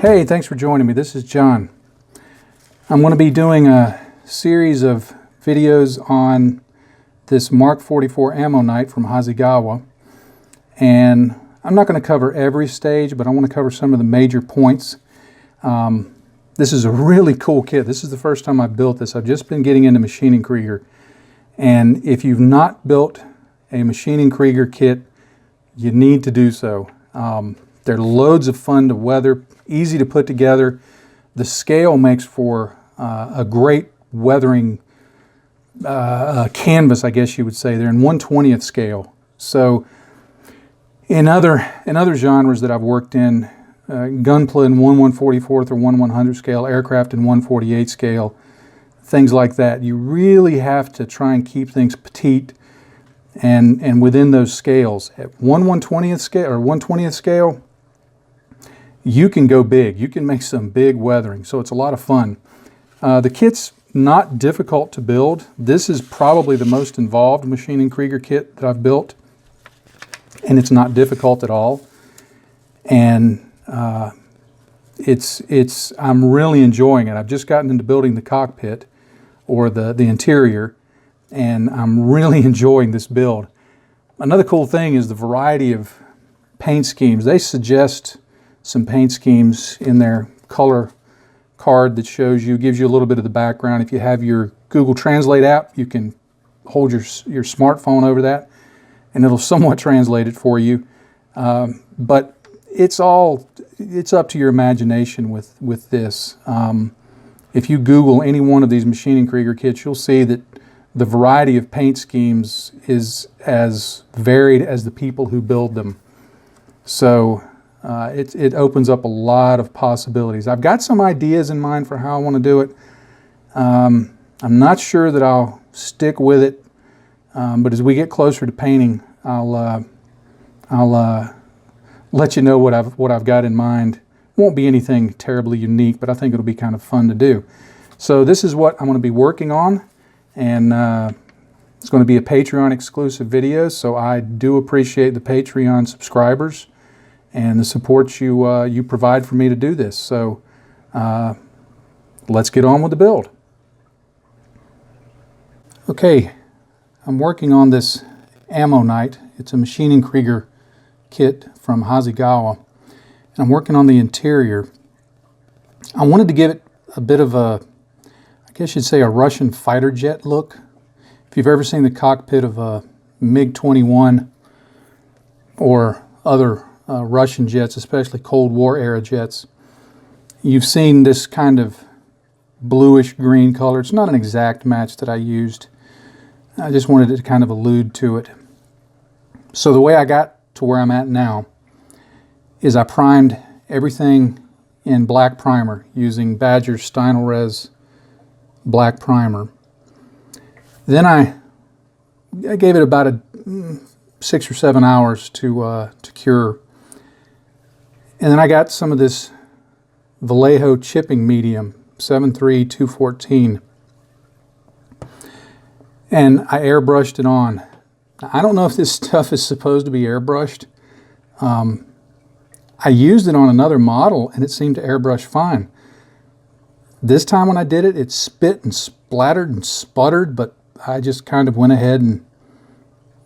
Hey, thanks for joining me. This is John. I'm going to be doing a series of videos on this Mark 44 Ammoknight from Hasegawa. And I'm not going to cover every stage, but I want to cover some of the major points. This is a really cool kit. This is the first time I've built this. I've just been getting into Maschinen Krieger. And if you've not built a Maschinen Krieger kit, you need to do so. They're loads of fun to weather, easy to put together. The scale makes for a great weathering canvas, I guess you would say. They're in 1/20th scale. So in other genres that I've worked in, gunpla in 1/144th or 1/100th scale, aircraft in 1/48 scale, things like that. You really have to try and keep things petite and within those scales. At 1/120th scale or 1/20th scale, you can go big. You can make some big weathering, so it's a lot of fun. The kit's not difficult to build. This is probably the most involved Maschinen Krieger kit that I've built, and it's not difficult at all. And I'm really enjoying it. I've just gotten into building the cockpit or the interior, and I'm really enjoying this build. Another cool thing is the variety of paint schemes. They suggest some paint schemes in their color card that shows you, gives you a little bit of the background. If you have your Google Translate app, you can hold your smartphone over that and it'll somewhat translate it for you. But it's up to your imagination with this. If you Google any one of these Maschinen Krieger kits, you'll see that the variety of paint schemes is as varied as the people who build them. So it opens up a lot of possibilities. I've got some ideas in mind for how I want to do it. I'm not sure that I'll stick with it, but as we get closer to painting, I'll let you know what I've got in mind. Won't be anything terribly unique, but I think it'll be kind of fun to do. So this is what I'm going to be working on, and it's going to be a Patreon exclusive video. So I do appreciate the Patreon subscribers and the support you provide for me to do this. So let's get on with the build. Okay, I'm working on this Ammoknight. It's a Maschinen Krieger kit from Hasegawa, and I'm working on the interior. I wanted to give it a bit of a, I guess you'd say, a Russian fighter jet look. If you've ever seen the cockpit of a MiG-21 or other Russian jets, especially Cold War era jets, you've seen this kind of bluish green color. It's not an exact match that I used. I just wanted to kind of allude to it. So the way I got to where I'm at now is I primed everything in black primer using Badger's Stynylrez black primer. Then I gave it about 6 or 7 hours to cure. And then I got some of this Vallejo chipping medium, 73214, and I airbrushed it on. I don't know if this stuff is supposed to be airbrushed. I used it on another model and it seemed to airbrush fine. This time when I did it, it spit and splattered and sputtered, but I just kind of went ahead and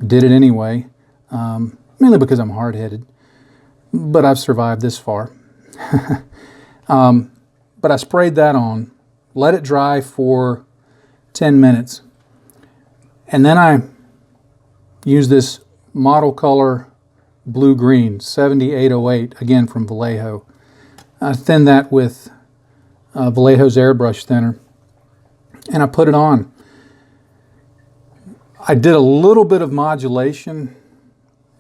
did it anyway, mainly because I'm hard-headed. But I've survived this far. But I sprayed that on, let it dry for 10 minutes, and then I used this model color blue-green, 7808, again from Vallejo. I thinned that with Vallejo's airbrush thinner, and I put it on. I did a little bit of modulation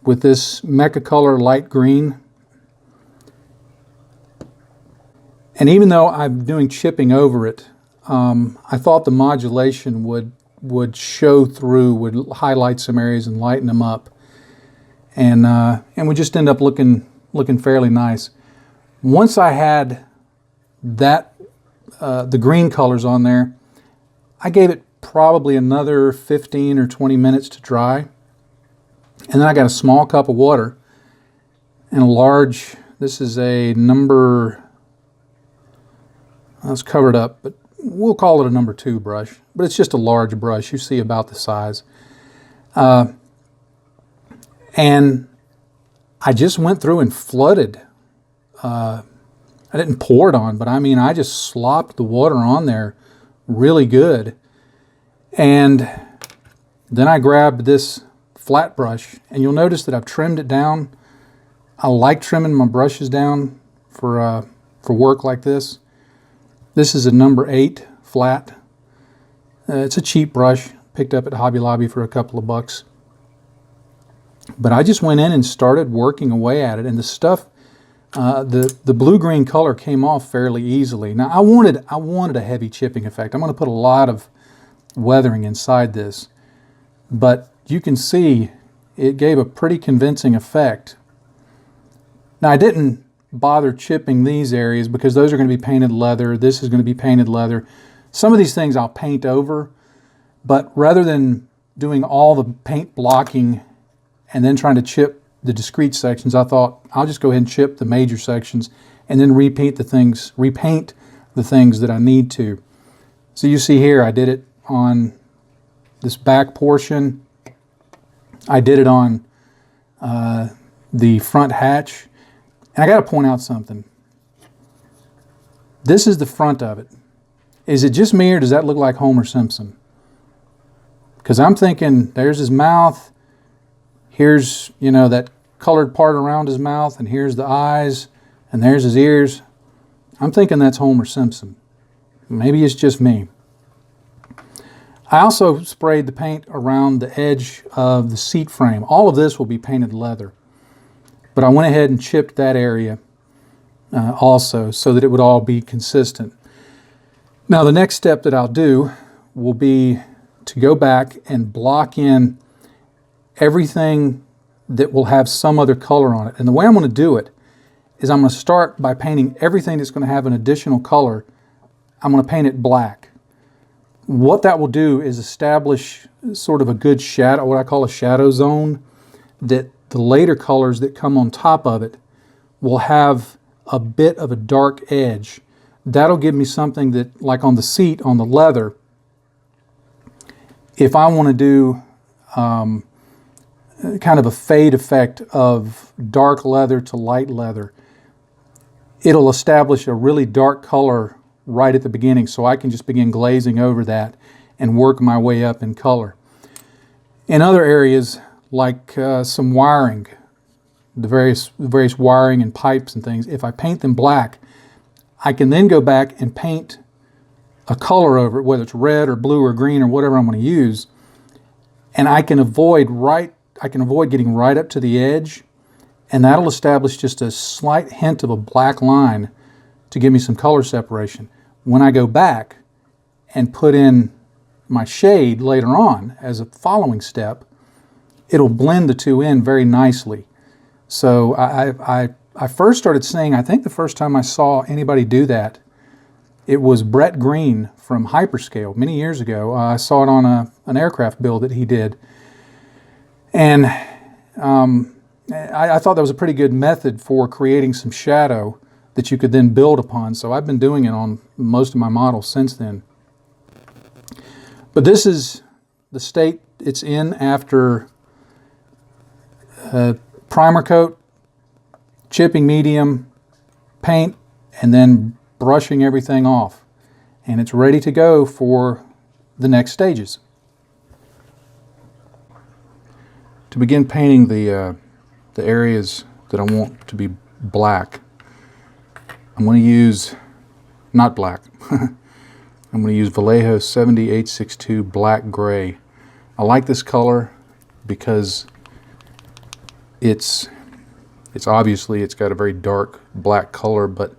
with this Mecha Color light green. And even though I'm doing chipping over it, I thought the modulation would show through, would highlight some areas and lighten them up. And would just end up looking fairly nice. Once I had that the green colors on there, I gave it probably another 15 or 20 minutes to dry. And then I got a small cup of water and a large, this is a number It's covered up, but we'll call it a number 2 brush. But it's just a large brush. You see about the size. And I just went through and flooded. I didn't pour it on, but I mean, I just slopped the water on there really good. And then I grabbed this flat brush, and you'll notice that I've trimmed it down. I like trimming my brushes down for work like this. This is a number 8 flat. It's a cheap brush, picked up at Hobby Lobby for a couple of bucks. But I just went in and started working away at it, and the stuff, the blue-green color came off fairly easily. Now I wanted a heavy chipping effect. I'm going to put a lot of weathering inside this, but you can see it gave a pretty convincing effect. Now I didn't bother chipping these areas because those are going to be painted leather. This is going to be painted leather. Some of these things I'll paint over, but rather than doing all the paint blocking and then trying to chip the discrete sections, I thought I'll just go ahead and chip the major sections and then repaint the things that I need to. So you see here, I did it on this back portion. I did it on the front hatch. And I got to point out something. This is the front of it. Is it just me, or does that look like Homer Simpson? Because I'm thinking, there's his mouth. Here's, you know, that colored part around his mouth, and here's the eyes, and there's his ears. I'm thinking that's Homer Simpson. Maybe it's just me. I also sprayed the paint around the edge of the seat frame. All of this will be painted leather. But I went ahead and chipped that area also so that it would all be consistent. Now the next step that I'll do will be to go back and block in everything that will have some other color on it. And the way I'm going to do it is I'm going to start by painting everything that's going to have an additional color. I'm going to paint it black. What that will do is establish sort of a good shadow, what I call a shadow zone, that the later colors that come on top of it will have a bit of a dark edge. That'll give me something that, like on the seat, on the leather, if I want to do kind of a fade effect of dark leather to light leather, it'll establish a really dark color right at the beginning, so I can just begin glazing over that and work my way up in color. In other areas, like some wiring, the various wiring and pipes and things, if I paint them black, I can then go back and paint a color over it, whether it's red or blue or green or whatever I'm going to use, and I can avoid getting right up to the edge, and that'll establish just a slight hint of a black line to give me some color separation. When I go back and put in my shade later on as a following step, it'll blend the two in very nicely. So I first started seeing, I think the first time I saw anybody do that, it was Brett Green from Hyperscale many years ago. I saw it on an aircraft build that he did. And I thought that was a pretty good method for creating some shadow that you could then build upon. So I've been doing it on most of my models since then. But this is the state it's in after primer coat, chipping medium, paint, and then brushing everything off. And it's ready to go for the next stages. To begin painting the areas that I want to be black, I'm going to use, not black, I'm going to use Vallejo 7862 Black Gray. I like this color because it's obviously, it's got a very dark black color, but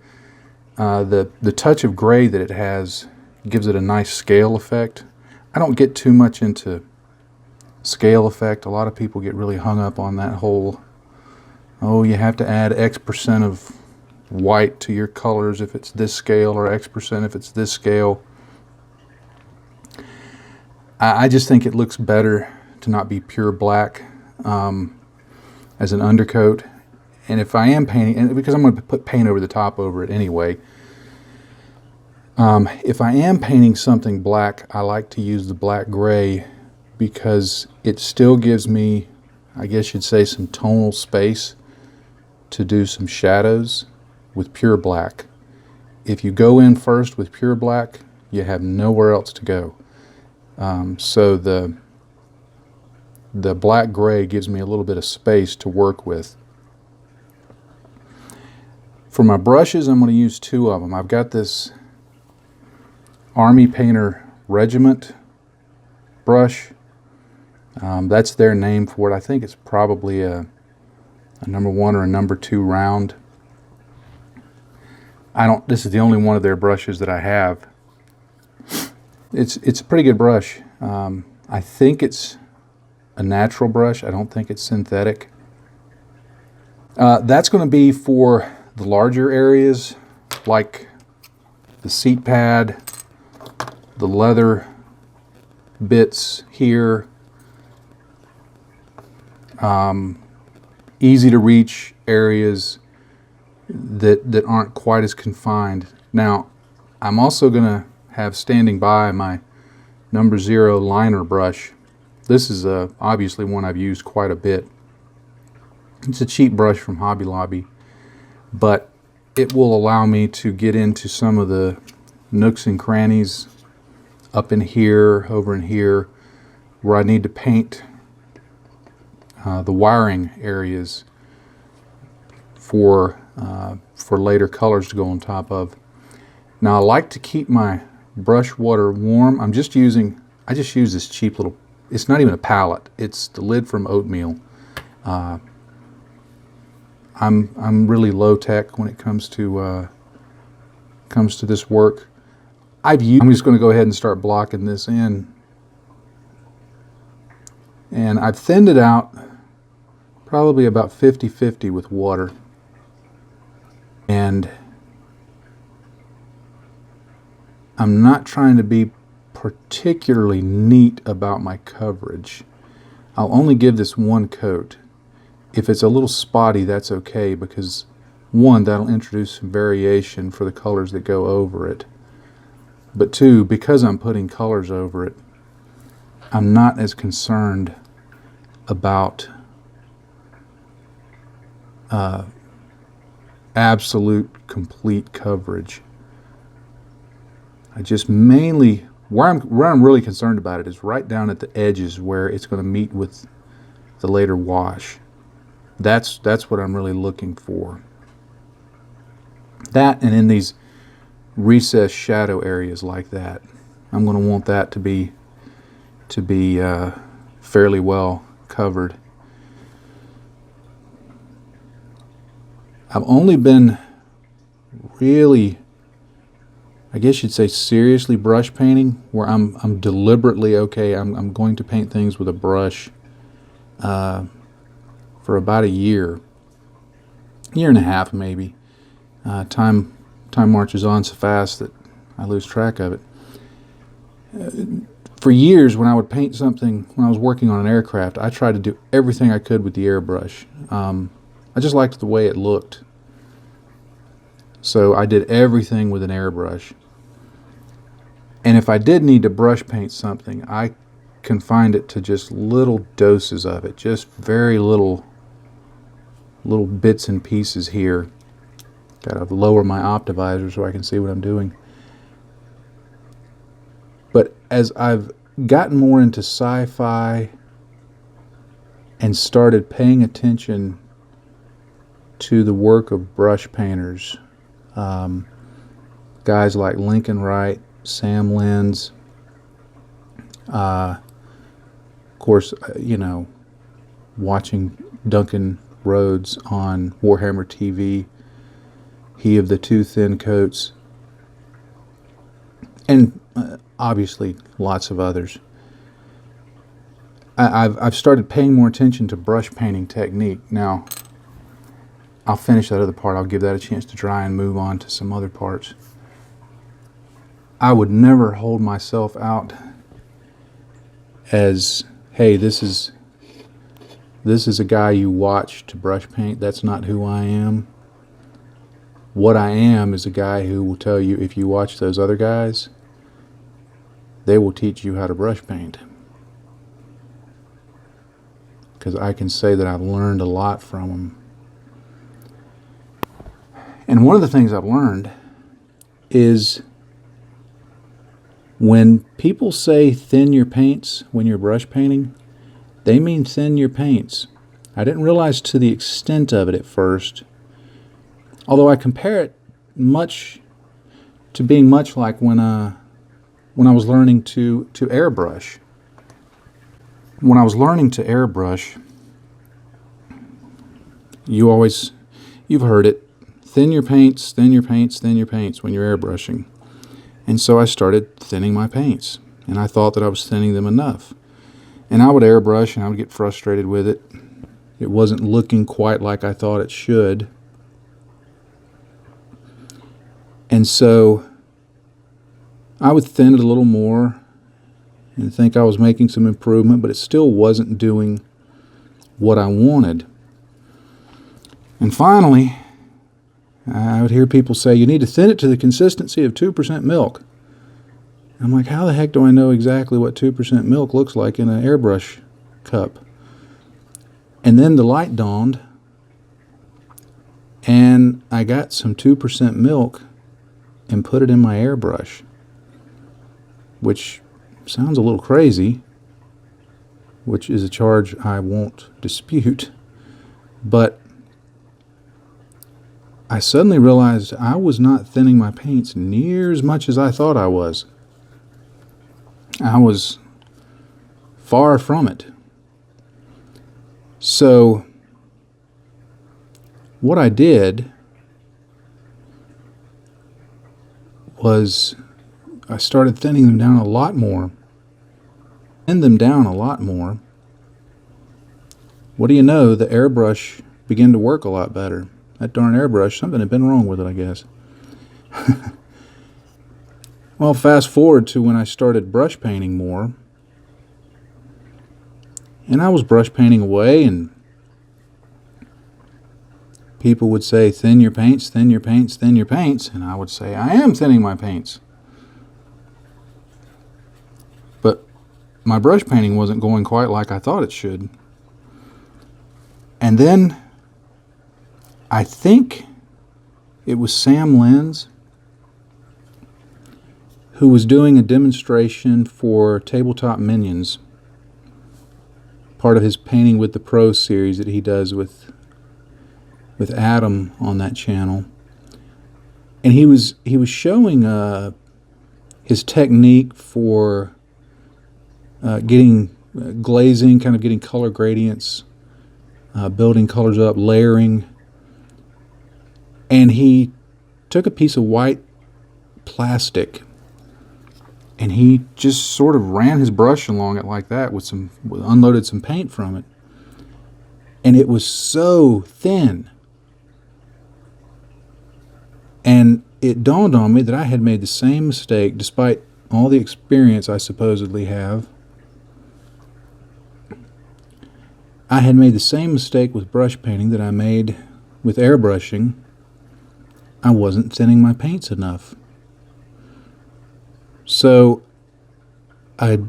the touch of gray that it has gives it a nice scale effect. I don't get too much into scale effect. A lot of people get really hung up on that whole, oh, you have to add X% of white to your colors if it's this scale, or X% if it's this scale. I just think it looks better to not be pure black as an undercoat. And if I am painting, and because I'm going to put paint over the top over it anyway, If I am painting something black, I like to use the black gray because it still gives me, I guess you'd say, some tonal space to do some shadows with pure black. If you go in first with pure black, you have nowhere else to go. So the black gray gives me a little bit of space to work with. For my brushes, I'm going to use two of them. I've got this Army Painter Regiment brush. That's their name for it. I think it's probably a number 1 or a number 2 round. This is the only one of their brushes that I have. It's a pretty good brush. I think it's a natural brush. I don't think it's synthetic. That's going to be for the larger areas, like the seat pad, the leather bits here, easy to reach areas that aren't quite as confined. Now, I'm also going to have standing by my number 0 liner brush. This is obviously one I've used quite a bit. It's a cheap brush from Hobby Lobby, but it will allow me to get into some of the nooks and crannies up in here, over in here, where I need to paint the wiring areas for later colors to go on top of. Now, I like to keep my brush water warm. I just use this cheap little, it's not even a palette, it's the lid from Oatmeal. I'm really low tech when it comes to this work. I'm just going to go ahead and start blocking this in, and I've thinned it out probably about 50-50 with water, and I'm not trying to be particularly neat about my coverage. I'll only give this one coat. If it's a little spotty, that's okay, because one, that'll introduce some variation for the colors that go over it. But two, because I'm putting colors over it, I'm not as concerned about absolute complete coverage. I just mainly, where I'm really concerned about it is right down at the edges where it's going to meet with the later wash. That's what I'm really looking for. That, and in these recessed shadow areas like that, I'm going to want that to be fairly well covered. I've only been really, I guess you'd say, seriously brush painting, where I'm deliberately, okay, I'm going to paint things with a brush for about a year and a half maybe. Time marches on so fast that I lose track of it. For years, when I would paint something, when I was working on an aircraft, I tried to do everything I could with the airbrush. I just liked the way it looked. So I did everything with an airbrush. And if I did need to brush paint something, I confined it to just little doses of it, just very little bits and pieces here. Got to lower my optivisor so I can see what I'm doing. But as I've gotten more into sci-fi and started paying attention to the work of brush painters, guys like Lincoln Wright, Sam Lenz, of course, watching Duncan Rhodes on Warhammer TV, he of the two thin coats, and obviously lots of others. I've started paying more attention to brush painting technique. Now, I'll finish that other part. I'll give that a chance to dry and move on to some other parts. I would never hold myself out as, hey, this is a guy you watch to brush paint. That's not who I am. What I am is a guy who will tell you, if you watch those other guys, they will teach you how to brush paint. Because I can say that I've learned a lot from them. And one of the things I've learned is when people say thin your paints when you're brush painting, they mean thin your paints. I didn't realize to the extent of it at first, although I compare it to being much like when I was learning to airbrush. When I was learning to airbrush, you've heard it, thin your paints, thin your paints, thin your paints when you're airbrushing. And so I started thinning my paints, and I thought that I was thinning them enough. And I would airbrush, and I would get frustrated with it. It wasn't looking quite like I thought it should. And so I would thin it a little more and think I was making some improvement, but it still wasn't doing what I wanted. And finally, I would hear people say, you need to thin it to the consistency of 2% milk. I'm like, how the heck do I know exactly what 2% milk looks like in an airbrush cup? And then the light dawned, and I got some 2% milk and put it in my airbrush, which sounds a little crazy, which is a charge I won't dispute, but I suddenly realized I was not thinning my paints near as much as I thought I was. I was far from it. So what I did was I started thinning them down a lot more. Thin them down a lot more. What do you know? The airbrush began to work a lot better. That darn airbrush, something had been wrong with it, I guess. Well, fast forward to when I started brush painting more. And I was brush painting away, and people would say, thin your paints, thin your paints, thin your paints. And I would say, I am thinning my paints. But my brush painting wasn't going quite like I thought it should. And then I think it was Sam Lenz who was doing a demonstration for Tabletop Minions, part of his Painting with the Pros series that he does with Adam on that channel. And he was showing his technique for getting glazing, kind of getting color gradients, building colors up, layering. And he took a piece of white plastic and he just sort of ran his brush along it like that unloaded some paint from it. And it was so thin. And it dawned on me that I had made the same mistake, despite all the experience I supposedly have. I had made the same mistake with brush painting that I made with airbrushing. I wasn't thinning my paints enough. So I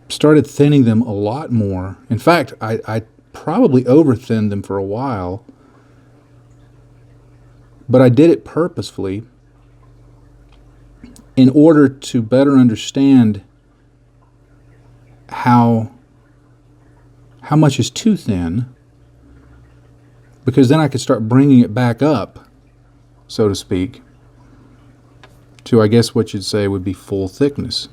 started thinning them a lot more. In fact, I probably over-thinned them for a while, but I did it purposefully in order to better understand how much is too thin, because then I could start bringing it back up, so to speak, to, I guess what you'd say would be full thickness.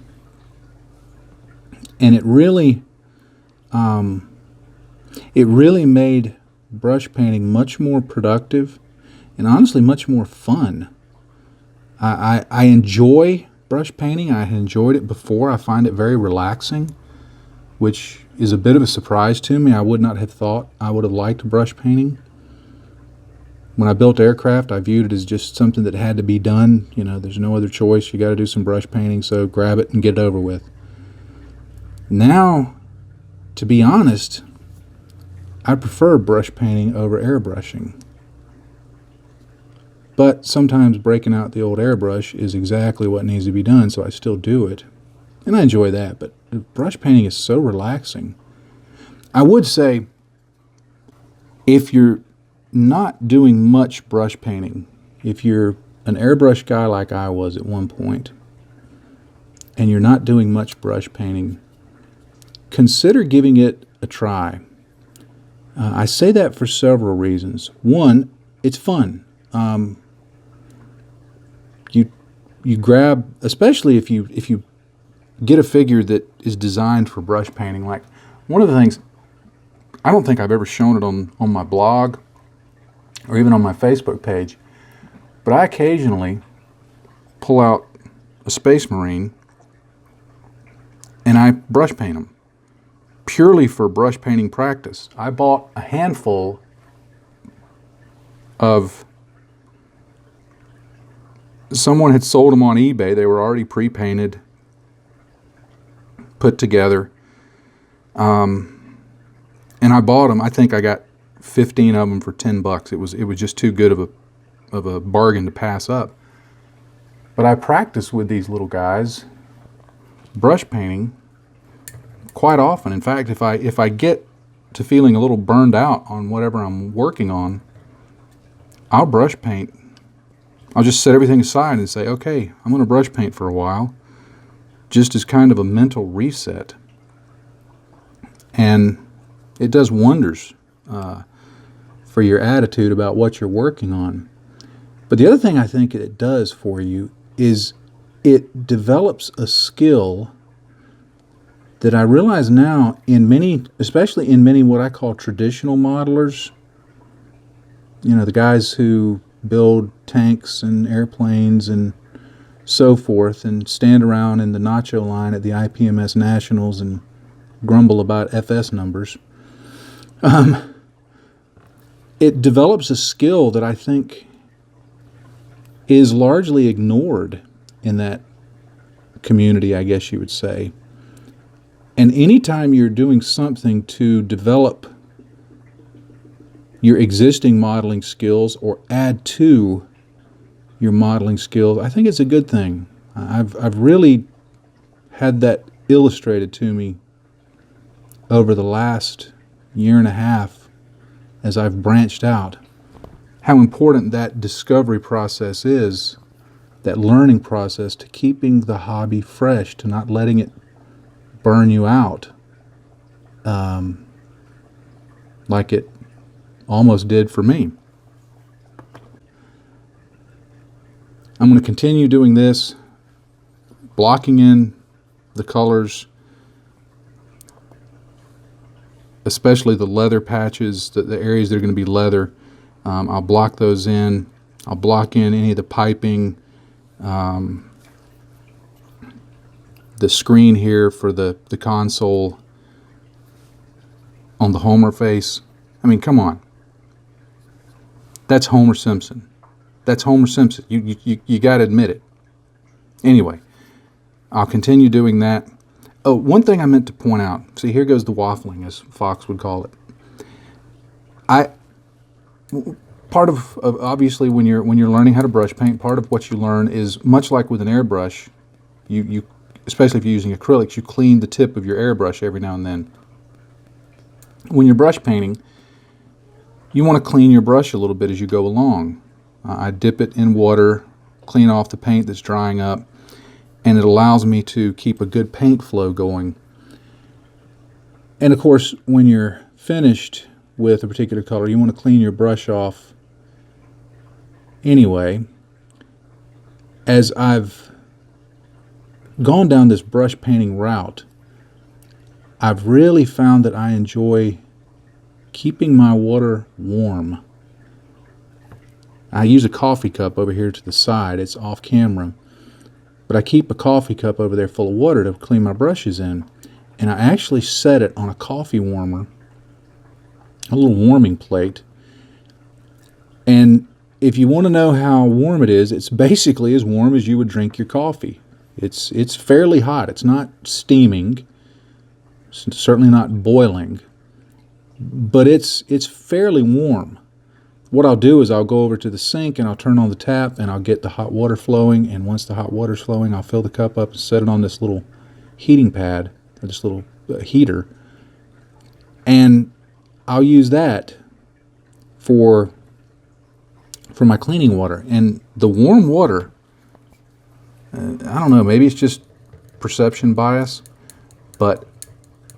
And it really made brush painting much more productive and honestly much more fun. I enjoy brush painting. I had enjoyed it before. I find it very relaxing, which is a bit of a surprise to me. I would not have thought I would have liked brush painting. When I built aircraft, I viewed it as just something that had to be done. You know, there's no other choice. You got to do some brush painting, so grab it and get it over with. Now, to be honest, I prefer brush painting over airbrushing. But sometimes breaking out the old airbrush is exactly what needs to be done, so I still do it. And I enjoy that, but brush painting is so relaxing. I would say, if you're not doing much brush painting, if you're an airbrush guy like I was at one point, and you're not doing much brush painting, consider giving it a try. I say that for several reasons. One, it's fun. You grab, especially if you get a figure that is designed for brush painting. Like, one of the things, I don't think I've ever shown it on my blog or even on my Facebook page, but I occasionally pull out a Space Marine and I brush paint them purely for brush painting practice. I bought a handful of, someone had sold them on eBay. They were already pre-painted, put together, and I bought them. I think I got 15 of them for $10. It was just too good of a bargain to pass up. But I practice with these little guys brush painting quite often. In fact, if I get to feeling a little burned out on whatever I'm working on, I'll brush paint. I'll just set everything aside and say, okay, I'm going to brush paint for a while, just as kind of a mental reset. And it does wonders for your attitude about what you're working on. But the other thing I think it does for you is it develops a skill that I realize now in many, especially in many what I call traditional modelers, you know, the guys who build tanks and airplanes and so forth and stand around in the nacho line at the IPMS Nationals and grumble about FS numbers. It develops a skill that I think is largely ignored in that community, I guess you would say. And anytime you're doing something to develop your existing modeling skills or add to your modeling skills, I think it's a good thing. I've really had that illustrated to me over the last year and a half as I've branched out, how important that discovery process is, that learning process, to keeping the hobby fresh, to not letting it burn you out like it almost did for me. I'm going to continue doing this, blocking in the colors, especially the leather patches, the areas that are going to be leather. I'll block those in. I'll block in any of the piping, the screen here for the console on the Homer face. I mean, come on. That's Homer Simpson. That's Homer Simpson. You got to admit it. Anyway, I'll continue doing that. Oh, one thing I meant to point out. See, here goes the waffling, as Fox would call it. Part of obviously when you're learning how to brush paint, part of what you learn is, much like with an airbrush, you especially if you're using acrylics, you clean the tip of your airbrush every now and then. When you're brush painting, you want to clean your brush a little bit as you go along. I dip it in water, clean off the paint that's drying up, and it allows me to keep a good paint flow going. And of course, when you're finished with a particular color, you want to clean your brush off anyway. As I've gone down this brush painting route, I've really found that I enjoy keeping my water warm. I use a coffee cup over here to the side. It's off camera. But I keep a coffee cup over there full of water to clean my brushes in. And I actually set it on a coffee warmer, a little warming plate. And if you want to know how warm it is, it's basically as warm as you would drink your coffee. It's fairly hot. It's not steaming. It's certainly not boiling. But it's fairly warm. what I'll do is I'll go over to the sink and I'll turn on the tap and I'll get the hot water flowing, and once the hot water's flowing, I'll fill the cup up and set it on this little heating pad, or this little heater, and I'll use that for my cleaning water. And the warm water, I don't know, maybe it's just perception bias, but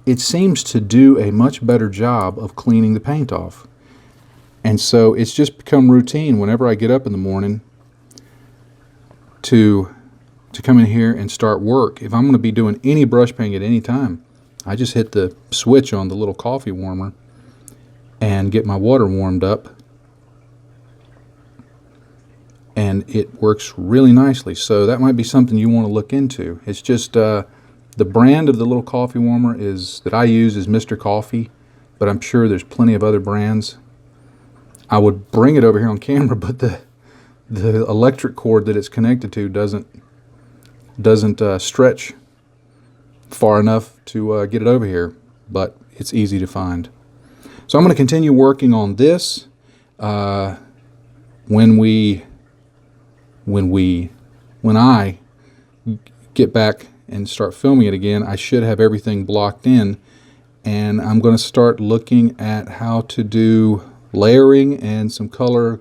it seems to do a much better job of cleaning the paint off. And so it's just become routine whenever I get up in the morning to come in here and start work. If I'm going to be doing any brush painting at any time, I just hit the switch on the little coffee warmer and get my water warmed up, and it works really nicely. So that might be something you want to look into. It's just the brand of the little coffee warmer that I use is Mr. Coffee, but I'm sure there's plenty of other brands. I would bring it over here on camera, but the electric cord that it's connected to doesn't stretch far enough to get it over here, but it's easy to find. So I'm going to continue working on this. When I get back and start filming it again, I should have everything blocked in, and I'm going to start looking at how to do layering and some color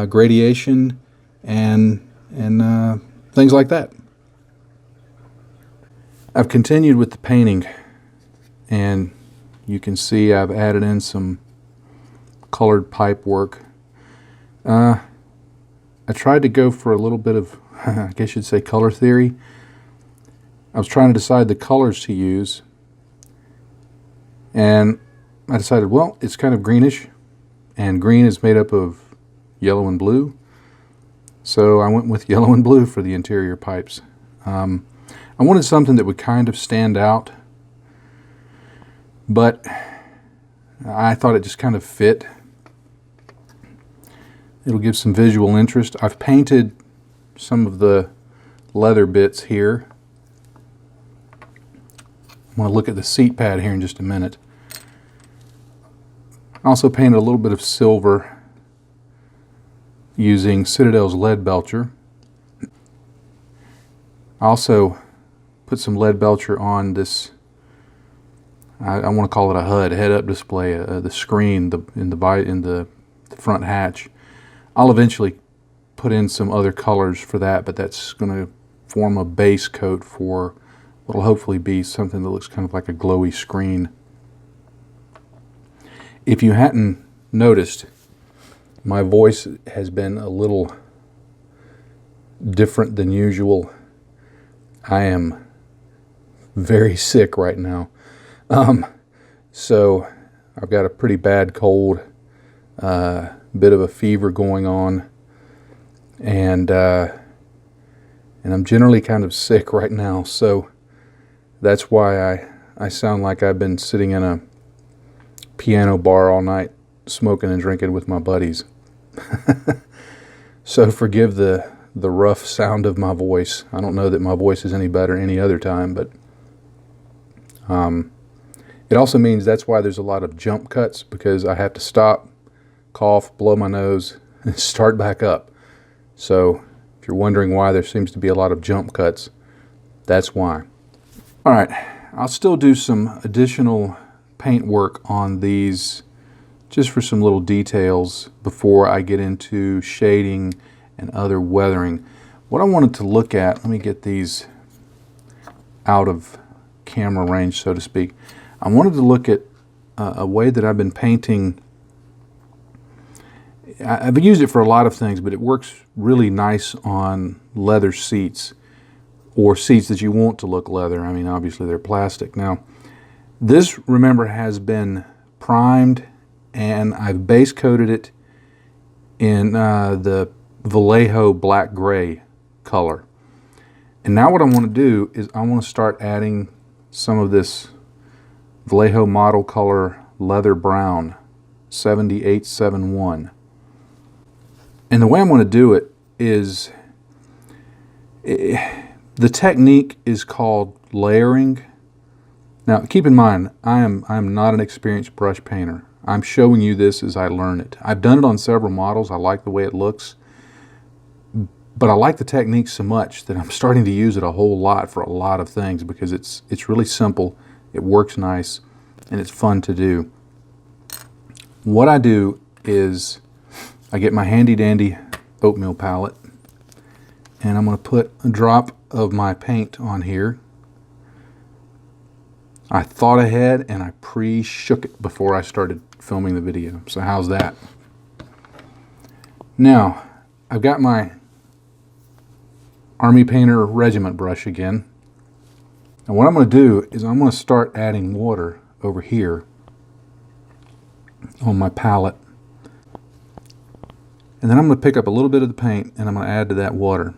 gradation and things like that. I've continued with the painting, and you can see I've added in some colored pipe work. I tried to go for a little bit of, I guess you'd say, color theory. I was trying to decide the colors to use, and I decided, well, it's kind of greenish, and green is made up of yellow and blue, so I went with yellow and blue for the interior pipes. I wanted something that would kind of stand out, but I thought it just kind of fit. It'll give some visual interest. I've painted some of the leather bits here. I'm going to look at the seat pad here in just a minute. I also painted a little bit of silver using Citadel's lead belcher. I also put some lead belcher on this, I want to call it a HUD, head-up display, the screen in the front hatch. I'll eventually put in some other colors for that, but that's going to form a base coat for what will hopefully be something that looks kind of like a glowy screen. If you hadn't noticed, my voice has been a little different than usual. I am very sick right now. So I've got a pretty bad cold, bit of a fever going on, and I'm generally kind of sick right now. So that's why I sound like I've been sitting in a piano bar all night smoking and drinking with my buddies. So forgive the rough sound of my voice. I don't know that my voice is any better any other time, but it also means that's why there's a lot of jump cuts, because I have to stop, cough, blow my nose, and start back up. So if you're wondering why there seems to be a lot of jump cuts, that's why. All right, I'll still do some additional paint work on these just for some little details before I get into shading and other weathering. What I wanted to look at, let me get these out of camera range, so to speak. I wanted to look at a way that I've been painting. I've used it for a lot of things, but it works really nice on leather seats, or seats that you want to look leather. I mean, obviously they're plastic. Now, this, remember, has been primed, and I've base coated it in the Vallejo black gray color. And now what I want to do is I want to start adding some of this Vallejo model color leather brown 7871. And the way I'm going to do it is, the technique is called layering. Now keep in mind, I am not an experienced brush painter. I'm showing you this as I learn it. I've done it on several models. I like the way it looks. But I like the technique so much that I'm starting to use it a whole lot for a lot of things because it's really simple, it works nice, and it's fun to do. What I do is I get my handy dandy oatmeal palette, and I'm going to put a drop of my paint on here. I thought ahead and I pre-shook it before I started filming the video. So how's that? Now, I've got my Army Painter Regiment brush again. And what I'm going to do is I'm going to start adding water over here on my palette. And then I'm going to pick up a little bit of the paint and I'm going to add to that water.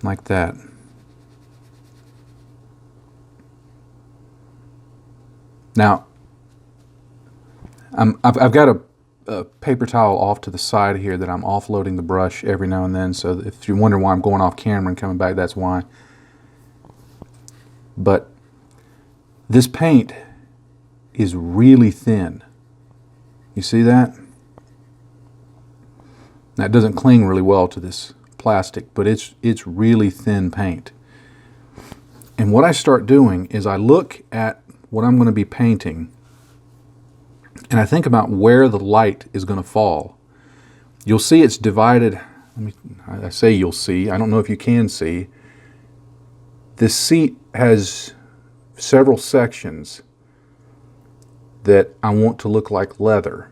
Like that. Now, I've got a paper towel off to the side here that I'm offloading the brush every now and then, so if you wonder why I'm going off camera and coming back, that's why. But this paint is really thin. You see that? Now, it doesn't cling really well to this plastic, but it's really thin paint. And what I start doing is I look at what I'm going to be painting and I think about where the light is going to fall. You'll see it's divided. I say you'll see. I don't know if you can see. This seat has several sections that I want to look like leather.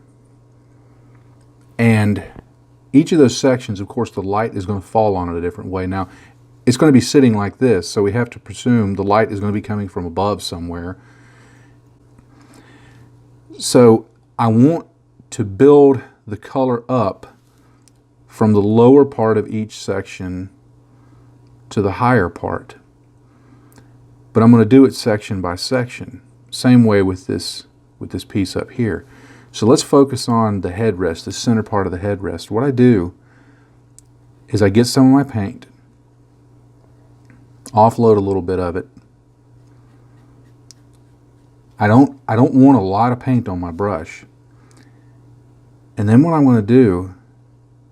And each of those sections, of course, the light is going to fall on it a different way. Now, it's going to be sitting like this, so we have to presume the light is going to be coming from above somewhere. So I want to build the color up from the lower part of each section to the higher part. But I'm going to do it section by section. Same way with this piece up here. So let's focus on the headrest, the center part of the headrest. What I do is I get some of my paint, offload a little bit of it. I don't want a lot of paint on my brush. And then what I'm going to do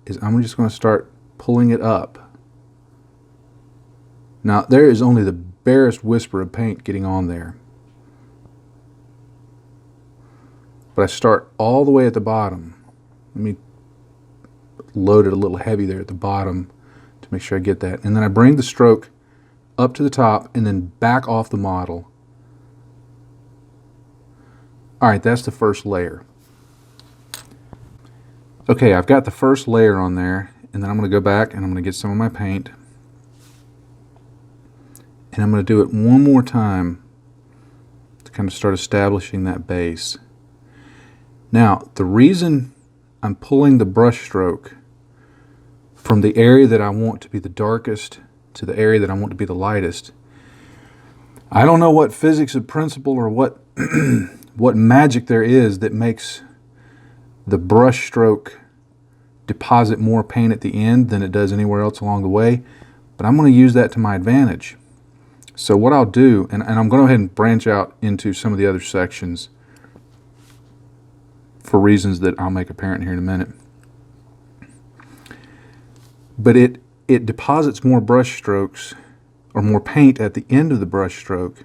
is I'm just going to start pulling it up. Now, there is only the barest whisper of paint getting on there. But I start all the way at the bottom. Let me load it a little heavy there at the bottom to make sure I get that. And then I bring the stroke up to the top and then back off the model. All right, that's the first layer. Okay, I've got the first layer on there, and then I'm going to go back and I'm going to get some of my paint. And I'm going to do it one more time to kind of start establishing that base. Now, the reason I'm pulling the brush stroke from the area that I want to be the darkest to the area that I want to be the lightest, I don't know what physics of principle or what what magic there is that makes the brush stroke deposit more paint at the end than it does anywhere else along the way, but I'm going to use that to my advantage. So what I'll do, and I'm going to go ahead and branch out into some of the other sections for reasons that I'll make apparent here in a minute. But it deposits more brush strokes or more paint at the end of the brush stroke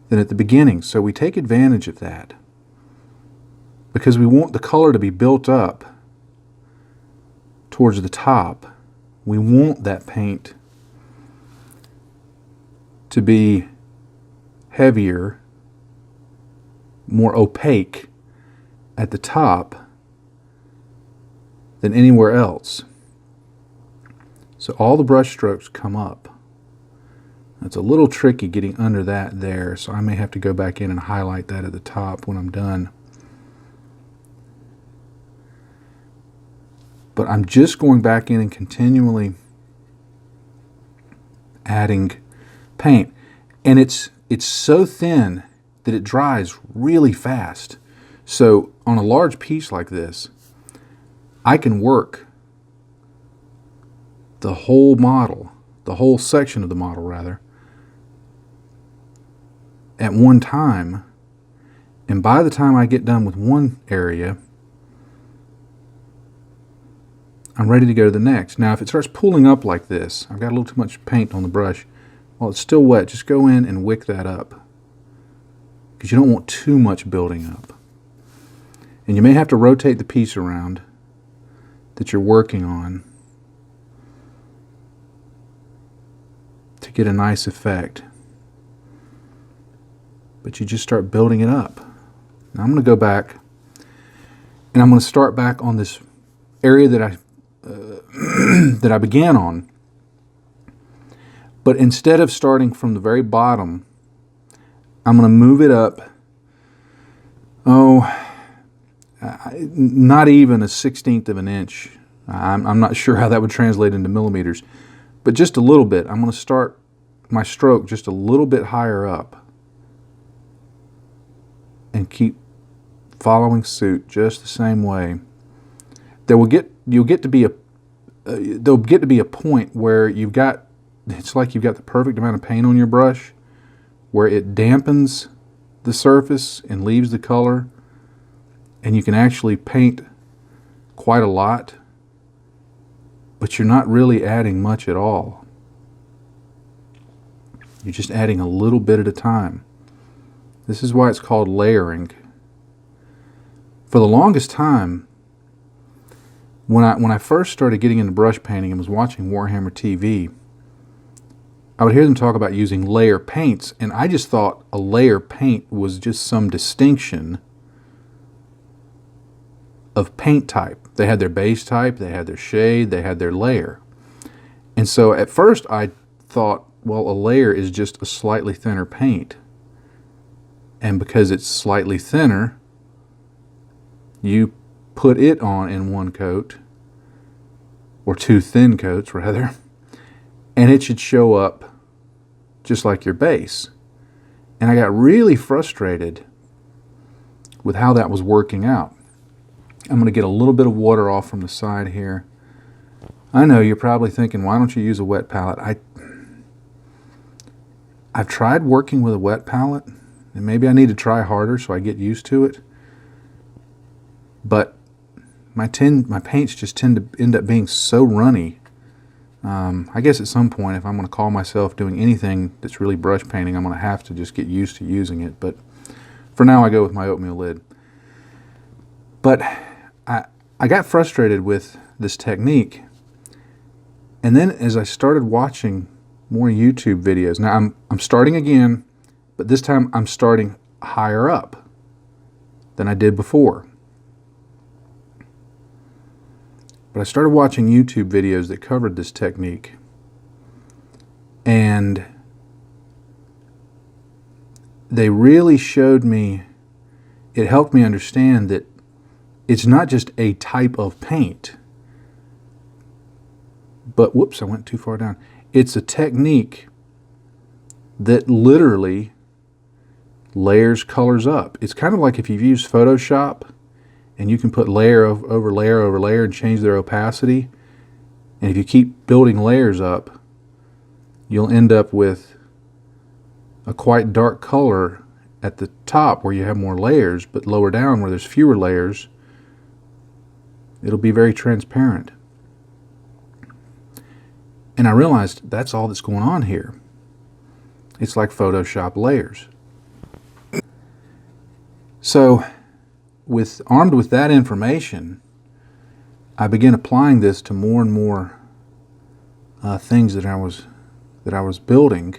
than at the beginning. So we take advantage of that because we want the color to be built up towards the top. We want that paint to be heavier, more opaque at the top than anywhere else. So all the brush strokes come up. It's a little tricky getting under that there, so I may have to go back in and highlight that at the top when I'm done. But I'm just going back in and continually adding paint. And it's so thin that it dries really fast. So on a large piece like this, I can work the whole model, the whole section of the model rather, at one time, and by the time I get done with one area, I'm ready to go to the next. Now if it starts pulling up like this, I've got a little too much paint on the brush, while it's still wet, just go in and wick that up, because you don't want too much building up. And you may have to rotate the piece around that you're working on to get a nice effect. But you just start building it up. Now I'm going to go back and I'm going to start back on this area that I began on. But instead of starting from the very bottom, I'm going to move it up, not even a 1/16 of an inch. I'm not sure how that would translate into millimeters, but just a little bit. I'm going to start my stroke just a little bit higher up and keep following suit just the same way. There'll get to be a point where it's like you've got the perfect amount of paint on your brush, where it dampens the surface and leaves the color, and you can actually paint quite a lot, but you're not really adding much at all. You're just adding a little bit at a time. This is why it's called layering. For the longest time, when I first started getting into brush painting and was watching Warhammer TV, I would hear them talk about using layer paints, and I just thought a layer paint was just some distinction of paint type. They had their base type, they had their shade, they had their layer. And so at first I thought, well, a layer is just a slightly thinner paint. And because it's slightly thinner, you put it on in one coat, or two thin coats rather, and it should show up just like your base. And I got really frustrated with how that was working out. I'm going to get a little bit of water off from the side here. I know you're probably thinking, why don't you use a wet palette? I've tried working with a wet palette, and maybe I need to try harder so I get used to it. But my paints just tend to end up being so runny. I guess at some point, if I'm going to call myself doing anything that's really brush painting, I'm going to have to just get used to using it. But for now, I go with my oatmeal lid. But I got frustrated with this technique. And then as I started watching more YouTube videos, now I'm starting again, but this time I'm starting higher up than I did before. But I started watching YouTube videos that covered this technique, and they really showed me, it helped me understand that it's not just a type of paint, but whoops, I went too far down. It's a technique that literally layers colors up. It's kind of like if you've used Photoshop and you can put layer over layer over layer and change their opacity. And if you keep building layers up, you'll end up with a quite dark color at the top where you have more layers, but lower down where there's fewer layers, it'll be very transparent. And I realized that's all that's going on here. It's like Photoshop layers. So, armed with that information, I began applying this to more and more things that I was building,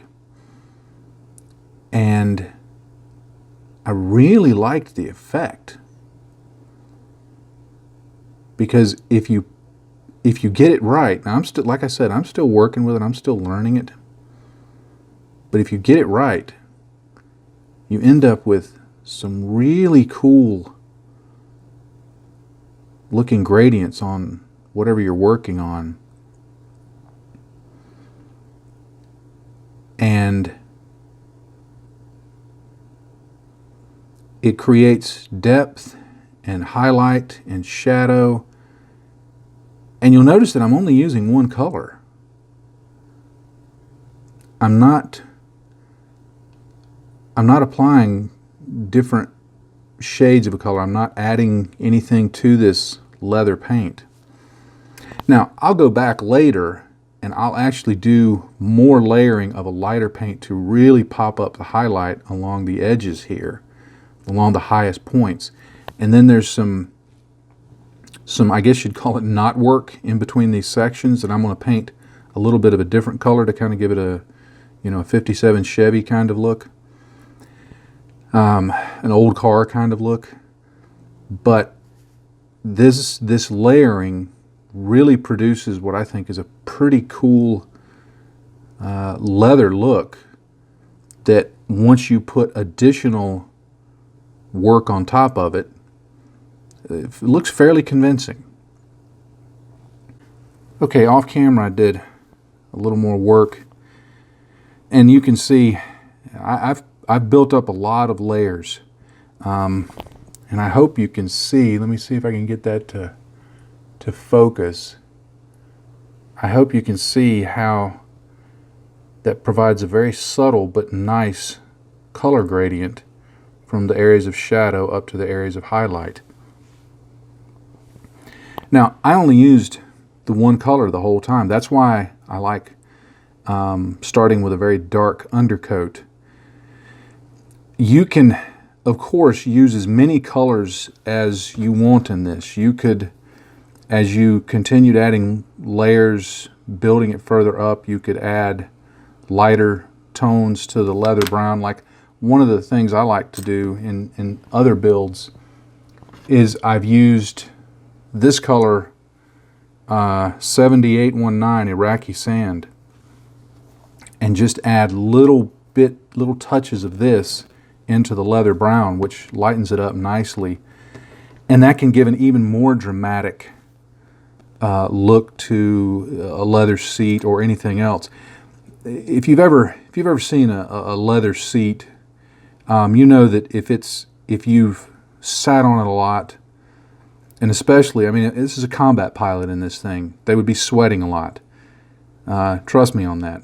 and I really liked the effect, because if you get it right, now like I said, I'm still working with it, I'm still learning it, but if you get it right, you end up with some really cool looking gradients on whatever you're working on. And it creates depth and highlight and shadow. And you'll notice that I'm only using one color. I'm not I'm not applying different shades of a color. I'm not adding anything to this leather paint. Now, I'll go back later and I'll actually do more layering of a lighter paint to really pop up the highlight along the edges here, along the highest points. And then there's some I guess you'd call it knot work in between these sections that I'm going to paint a little bit of a different color to kind of give it a, you know, a 57 Chevy kind of look. An old car kind of look. But this layering really produces what I think is a pretty cool leather look that once you put additional work on top of it, it looks fairly convincing. Okay, off camera I did a little more work, and you can see I've built up a lot of layers, and I hope you can see. Let me see if I can get that to focus. I hope you can see how that provides a very subtle but nice color gradient from the areas of shadow up to the areas of highlight. Now, I only used the one color the whole time. That's why I like starting with a very dark undercoat. You can, of course, use as many colors as you want in this. You could, as you continued adding layers, building it further up, you could add lighter tones to the leather brown. Like one of the things I like to do in other builds is I've used this color 7819 Iraqi sand and just add little touches of this into the leather brown, which lightens it up nicely, and that can give an even more dramatic look to a leather seat or anything else. If you've ever seen a leather seat, you know that if you've sat on it a lot, and especially, I mean, this is a combat pilot in this thing, they would be sweating a lot. Trust me on that.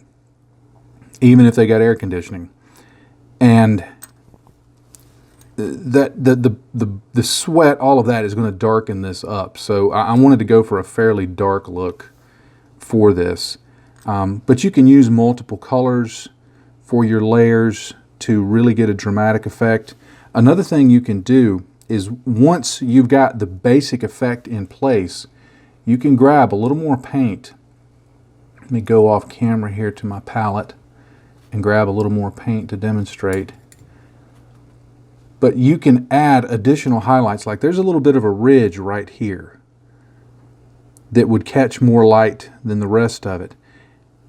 Even if they got air conditioning, and the sweat, all of that is going to darken this up. So I wanted to go for a fairly dark look for this. But you can use multiple colors for your layers to really get a dramatic effect. Another thing you can do is once you've got the basic effect in place, you can grab a little more paint. Let me go off camera here to my palette and grab a little more paint to demonstrate. But you can add additional highlights. Like there's a little bit of a ridge right here that would catch more light than the rest of it.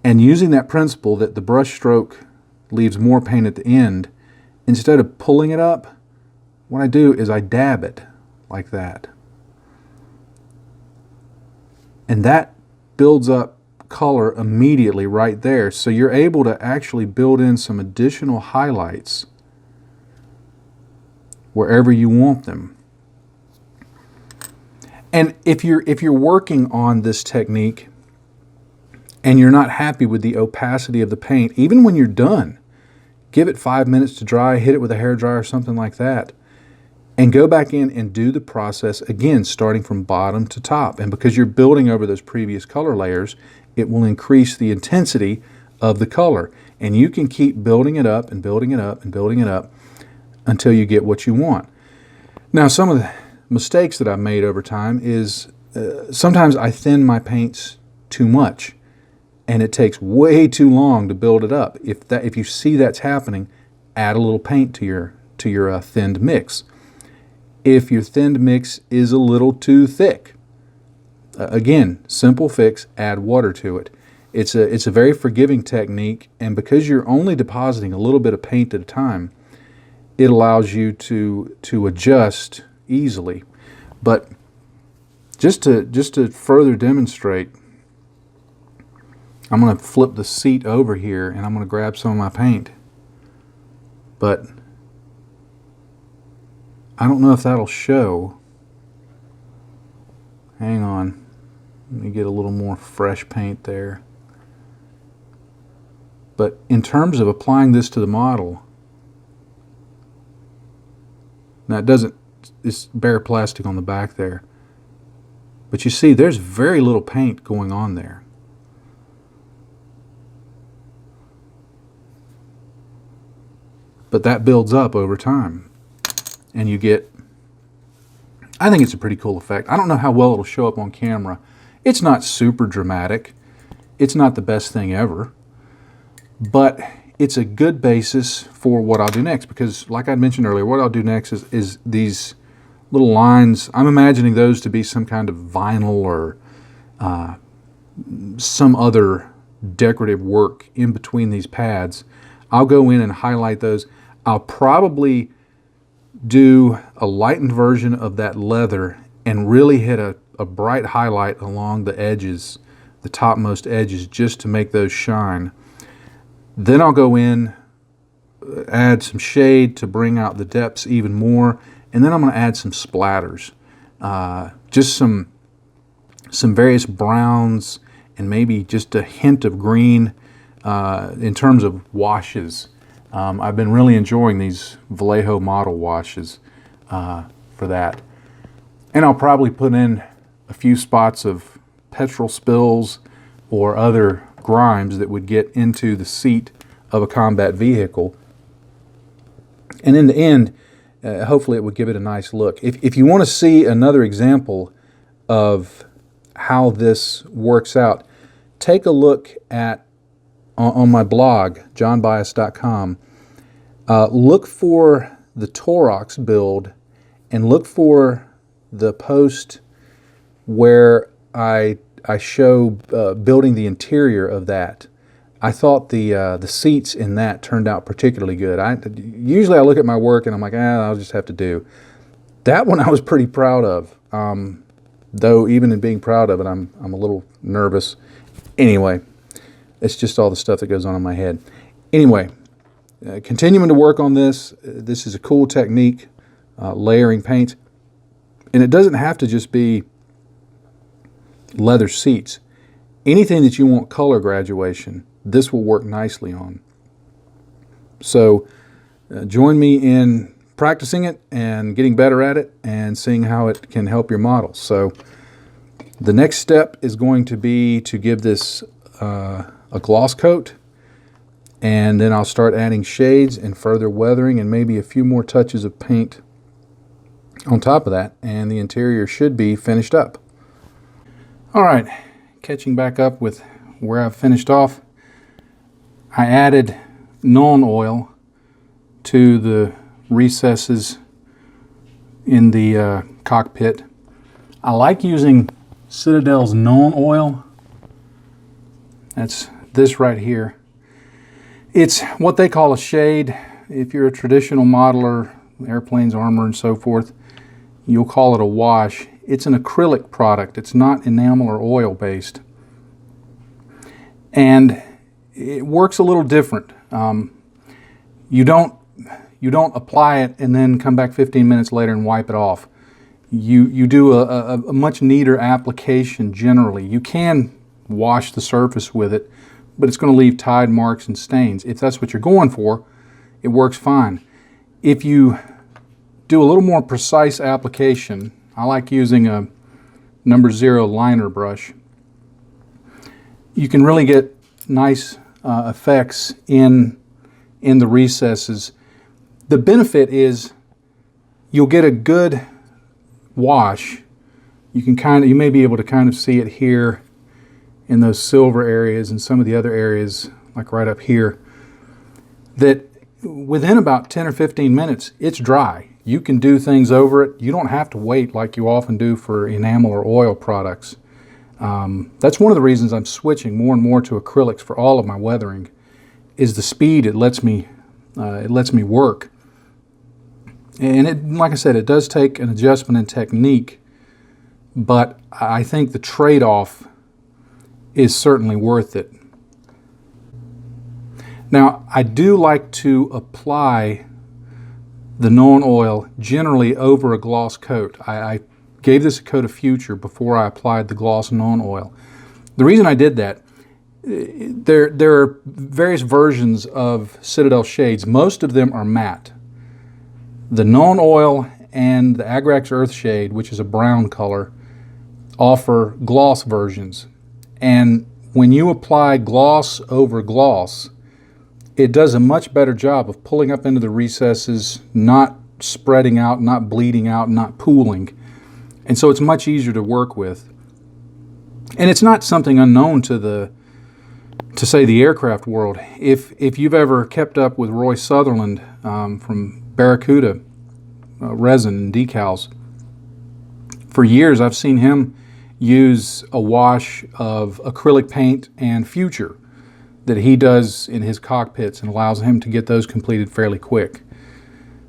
And using that principle that the brush stroke leaves more paint at the end, instead of pulling it up, what I do is I dab it like that. And that builds up color immediately right there. So you're able to actually build in some additional highlights wherever you want them. And if you're working on this technique and you're not happy with the opacity of the paint, even when you're done, give it 5 minutes to dry, hit it with a hairdryer or something like that, and go back in and do the process again, starting from bottom to top. And because you're building over those previous color layers, it will increase the intensity of the color. And you can keep building it up and building it up and building it up until you get what you want. Now, some of the mistakes that I've made over time is sometimes I thin my paints too much, and it takes way too long to build it up. If you see that's happening, add a little paint to your thinned mix. If your thinned mix is a little too thick, again, simple fix, add water to it. It's a very forgiving technique, and because you're only depositing a little bit of paint at a time, it allows you to adjust easily. But just to further demonstrate, I'm going to flip the seat over here and I'm going to grab some of my paint. But I don't know if that'll show. Hang on. Let me get a little more fresh paint there. But in terms of applying this to the model, Now it doesn't, it's bare plastic on the back there. But you see, there's very little paint going on there. But that builds up over time. And you get, I think it's a pretty cool effect. I don't know how well it'll show up on camera. It's not super dramatic. It's not the best thing ever. But it's a good basis for what I'll do next. Because like I mentioned earlier, what I'll do next is these little lines. I'm imagining those to be some kind of vinyl or some other decorative work in between these pads. I'll go in and highlight those. I'll probably do a lightened version of that leather and really hit a bright highlight along the edges, the topmost edges, just to make those shine. Then I'll go in, add some shade to bring out the depths even more, and then I'm going to add some splatters. Just some various browns and maybe just a hint of green in terms of washes. I've been really enjoying these Vallejo model washes for that. And I'll probably put in a few spots of petrol spills or other grimes that would get into the seat of a combat vehicle. And in the end, hopefully it would give it a nice look. If you want to see another example of how this works out, take a look at on my blog, johnbias.com. Look for the Torox build and look for the post where I show building the interior of that. I thought the seats in that turned out particularly good. Usually I look at my work and I'm like, I'll just have to do. That one I was pretty proud of. Though even in being proud of it, I'm a little nervous. Anyway, it's just all the stuff that goes on in my head. Anyway, continuing to work on this. This is a cool technique, layering paint. And it doesn't have to just be leather seats. Anything that you want color graduation, this will work nicely on. So join me in practicing it and getting better at it and seeing how it can help your model. So the next step is going to be to give this a gloss coat, and then I'll start adding shades and further weathering and maybe a few more touches of paint on top of that, and the interior should be finished up. All right, catching back up with where I've finished off, I added Nuln oil to the recesses in the cockpit. I like using Citadel's Nuln oil. That's this right here. It's what they call a shade. If you're a traditional modeler, airplanes, armor, and so forth, you'll call it a wash. It's an acrylic product. It's not enamel or oil based. And it works a little different. You don't apply it and then come back 15 minutes later and wipe it off. You do a much neater application generally. You can wash the surface with it, but it's going to leave tide marks and stains. If that's what you're going for, it works fine. If you do a little more precise application, I like using a number 0 liner brush. You can really get nice effects in the recesses. The benefit is you'll get a good wash. You may be able to kind of see it here in those silver areas and some of the other areas, like right up here, that within about 10 or 15 minutes, it's dry. You can do things over it. You don't have to wait like you often do for enamel or oil products. That's one of the reasons I'm switching more and more to acrylics for all of my weathering, is the speed it lets me work. And like I said, it does take an adjustment in technique, but I think the trade-off is certainly worth it. Now, I do like to apply the Nuln oil generally over a gloss coat. I gave this a coat of Future before I applied the gloss Nuln oil. The reason I did that, there are various versions of Citadel shades. Most of them are matte. The Nuln oil and the Agrax Earthshade, which is a brown color, offer gloss versions. And when you apply gloss over gloss, it does a much better job of pulling up into the recesses, not spreading out, not bleeding out, not pooling. And so it's much easier to work with. And it's not something unknown to say the aircraft world. If you've ever kept up with Roy Sutherland from Barracuda resin and decals, for years I've seen him use a wash of acrylic paint and Future that he does in his cockpits and allows him to get those completed fairly quick.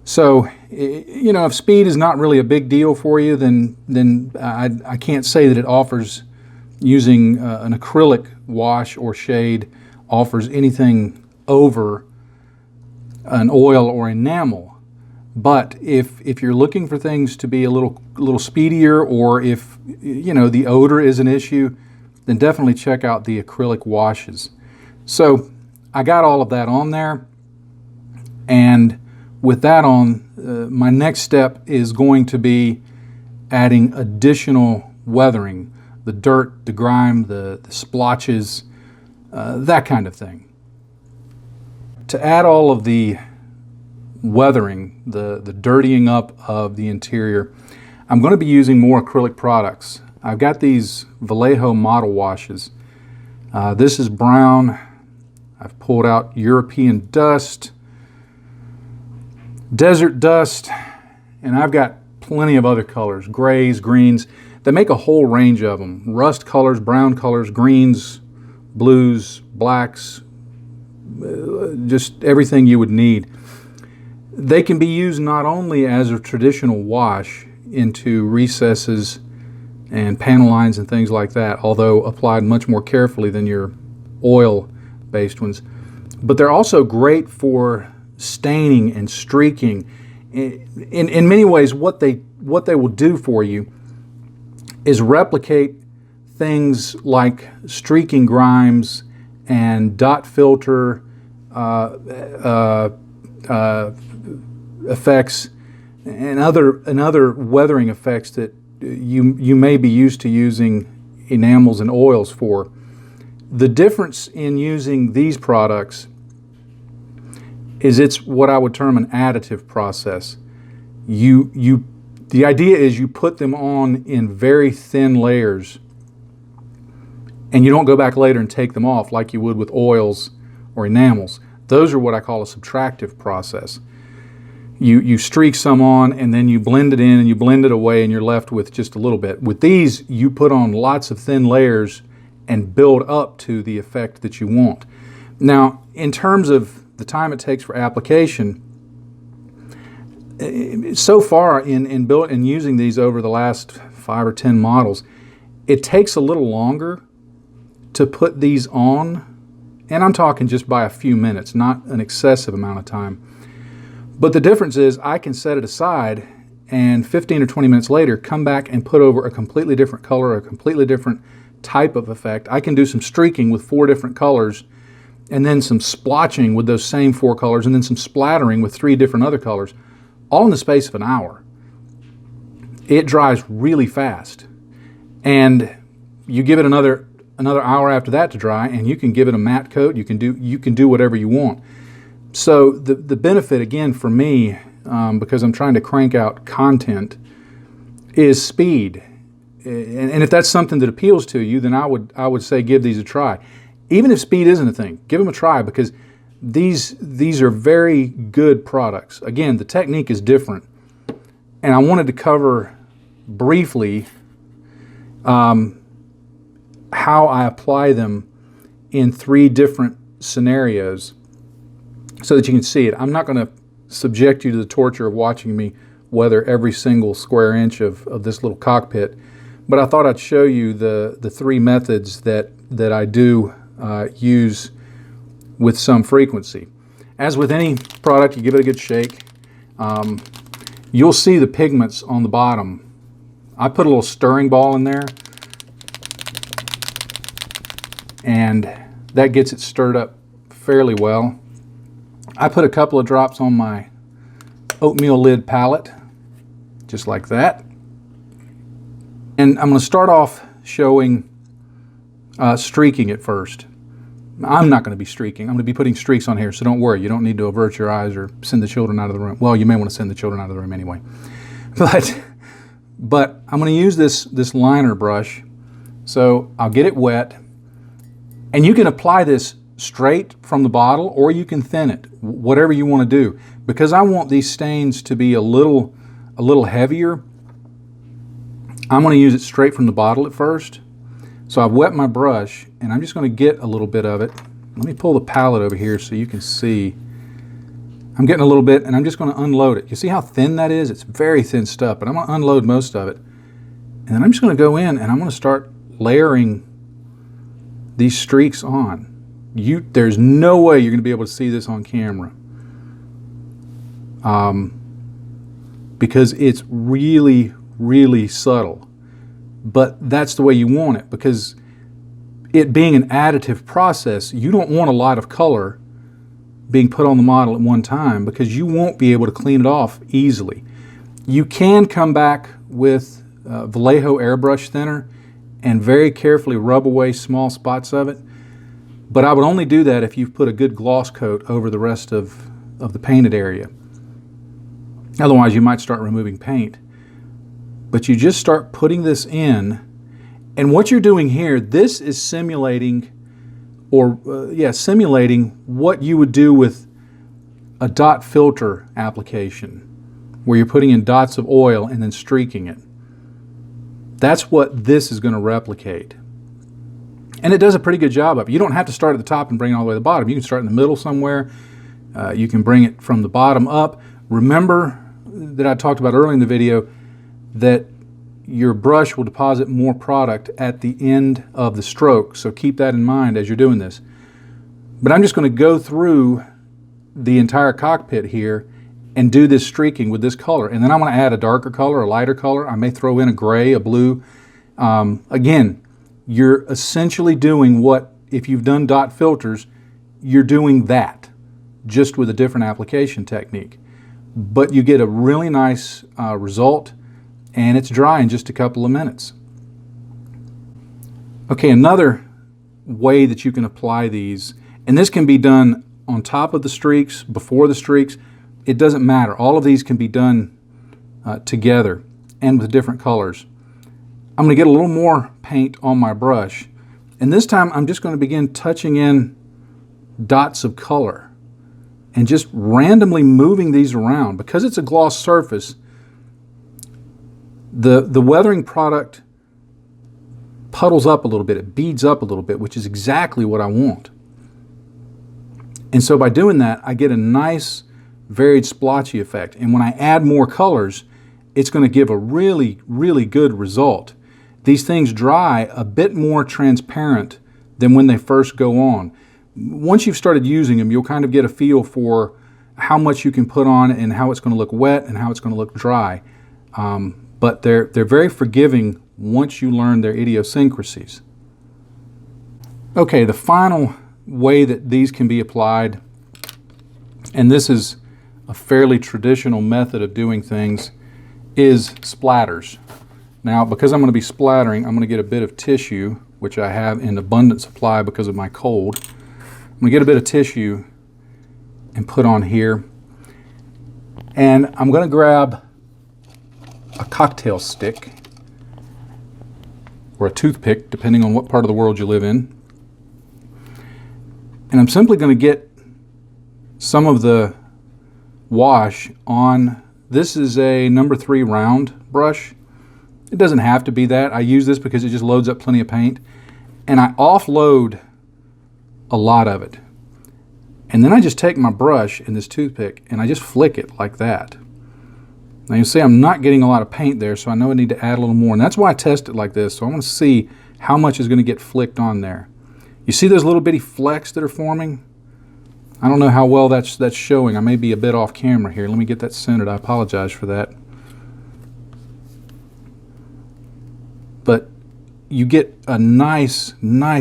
So, you know, if speed is not really a big deal for you, then I can't say that it offers, using an acrylic wash or shade offers anything over an oil or enamel. But if you're looking for things to be a little speedier, or if, you know, the odor is an issue, then definitely check out the acrylic washes. So I got all of that on there, and with that on, my next step is going to be adding additional weathering, the dirt, the grime, the splotches, that kind of thing. To add all of the weathering, the dirtying up of the interior, I'm going to be using more acrylic products. I've got these Vallejo model washes. This is brown. I've pulled out European dust, desert dust, and I've got plenty of other colors, grays, greens. They make a whole range of them. Rust colors, brown colors, greens, blues, blacks, just everything you would need. They can be used not only as a traditional wash into recesses and panel lines and things like that, although applied much more carefully than your oil-based ones, but they're also great for staining and streaking. In many ways, what they will do for you is replicate things like streaking grimes and dot filter effects and other weathering effects that you may be used to using enamels and oils for. The difference in using these products is it's what I would term an additive process. The idea is you put them on in very thin layers, and you don't go back later and take them off like you would with oils or enamels. Those are what I call a subtractive process. You streak some on, and then you blend it in and you blend it away, and you're left with just a little bit. With these, you put on lots of thin layers and build up to the effect that you want. Now, in terms of the time it takes for application, so far in using these over the last 5 or 10 models, it takes a little longer to put these on, and I'm talking just by a few minutes, not an excessive amount of time. But the difference is I can set it aside and 15 or 20 minutes later come back and put over a completely different color, a completely different type of effect. I can do some streaking with 4 different colors, and then some splotching with those same 4 colors, and then some splattering with 3 different other colors, all in the space of an hour. It dries really fast, and you give it another hour after that to dry, and you can give it a matte coat. You can do whatever you want. So the benefit, again, for me, because I'm trying to crank out content, is speed. And if that's something that appeals to you, then I would say give these a try. Even if speed isn't a thing, give them a try, because these are very good products. Again, the technique is different, and I wanted to cover briefly how I apply them in 3 different scenarios so that you can see it. I'm not going to subject you to the torture of watching me weather every single square inch of this little cockpit, but I thought I'd show you the 3 methods that I do use with some frequency. As with any product, you give it a good shake. You'll see the pigments on the bottom. I put a little stirring ball in there, and that gets it stirred up fairly well. I put a couple of drops on my oatmeal lid palette, just like that. And I'm going to start off showing streaking at first. I'm not going to be streaking. I'm going to be putting streaks on here, so don't worry. You don't need to avert your eyes or send the children out of the room. Well, you may want to send the children out of the room anyway. But I'm going to use this liner brush. So I'll get it wet. And you can apply this straight from the bottle, or you can thin it, whatever you want to do. Because I want these stains to be a little heavier, I'm going to use it straight from the bottle at first. So I've wet my brush, and I'm just going to get a little bit of it. Let me pull the palette over here so you can see. I'm getting a little bit, and I'm just going to unload it. You see how thin that is? It's very thin stuff, but I'm going to unload most of it. And then I'm just going to go in, and I'm going to start layering these streaks on. There's no way you're going to be able to see this on camera. Because it's really, really subtle. But that's the way you want it, because it being an additive process, you don't want a lot of color being put on the model at one time, because you won't be able to clean it off easily. You can come back with Vallejo airbrush thinner and very carefully rub away small spots of it, but I would only do that if you've put a good gloss coat over the rest of the painted area. Otherwise, you might start removing paint. But you just start putting this in, and what you're doing here, this is simulating, simulating what you would do with a dot filter application, where you're putting in dots of oil and then streaking it. That's what this is going to replicate. And it does a pretty good job of it. You don't have to start at the top and bring it all the way to the bottom. You can start in the middle somewhere. You can bring it from the bottom up. Remember that I talked about earlier in the video that your brush will deposit more product at the end of the stroke, so keep that in mind as you're doing this. But I'm just going to go through the entire cockpit here and do this streaking with this color, and then I'm going to add a darker color, a lighter color. I may throw in a gray, a blue. Again, you're essentially doing what, if you've done dot filters, you're doing that, just with a different application technique. But you get a really nice result, and it's dry in just a couple of minutes. Okay, another way that you can apply these, and this can be done on top of the streaks, before the streaks, it doesn't matter. All of these can be done together and with different colors. I'm going to get a little more paint on my brush, and this time I'm just going to begin touching in dots of color and just randomly moving these around. Because it's a gloss surface, the weathering product puddles up a little bit, it beads up a little bit, which is exactly what I want. And so by doing that, I get a nice varied splotchy effect. And when I add more colors, it's going to give a really, really good result. These things dry a bit more transparent than when they first go on. Once you've started using them, you'll kind of get a feel for how much you can put on and how it's going to look wet and how it's going to look dry. But they're very forgiving once you learn their idiosyncrasies. Okay, the final way that these can be applied, and this is a fairly traditional method of doing things, is splatters. Now, because I'm going to be splattering, I'm going to get a bit of tissue, which I have in abundant supply because of my cold. I'm going to get a bit of tissue and put on here. And I'm going to grab a cocktail stick or a toothpick, depending on what part of the world you live in. And I'm simply going to get some of the wash on, this is a number 3 round brush. It doesn't have to be that. I use this because it just loads up plenty of paint. And I offload a lot of it. And then I just take my brush and this toothpick and I just flick it like that. Now you see I'm not getting a lot of paint there, so I know I need to add a little more. And that's why I test it like this. So I want to see how much is going to get flicked on there. You see those little bitty flecks that are forming? I don't know how well that's showing. I may be a bit off camera here. Let me get that centered. I apologize for that. But you get a nice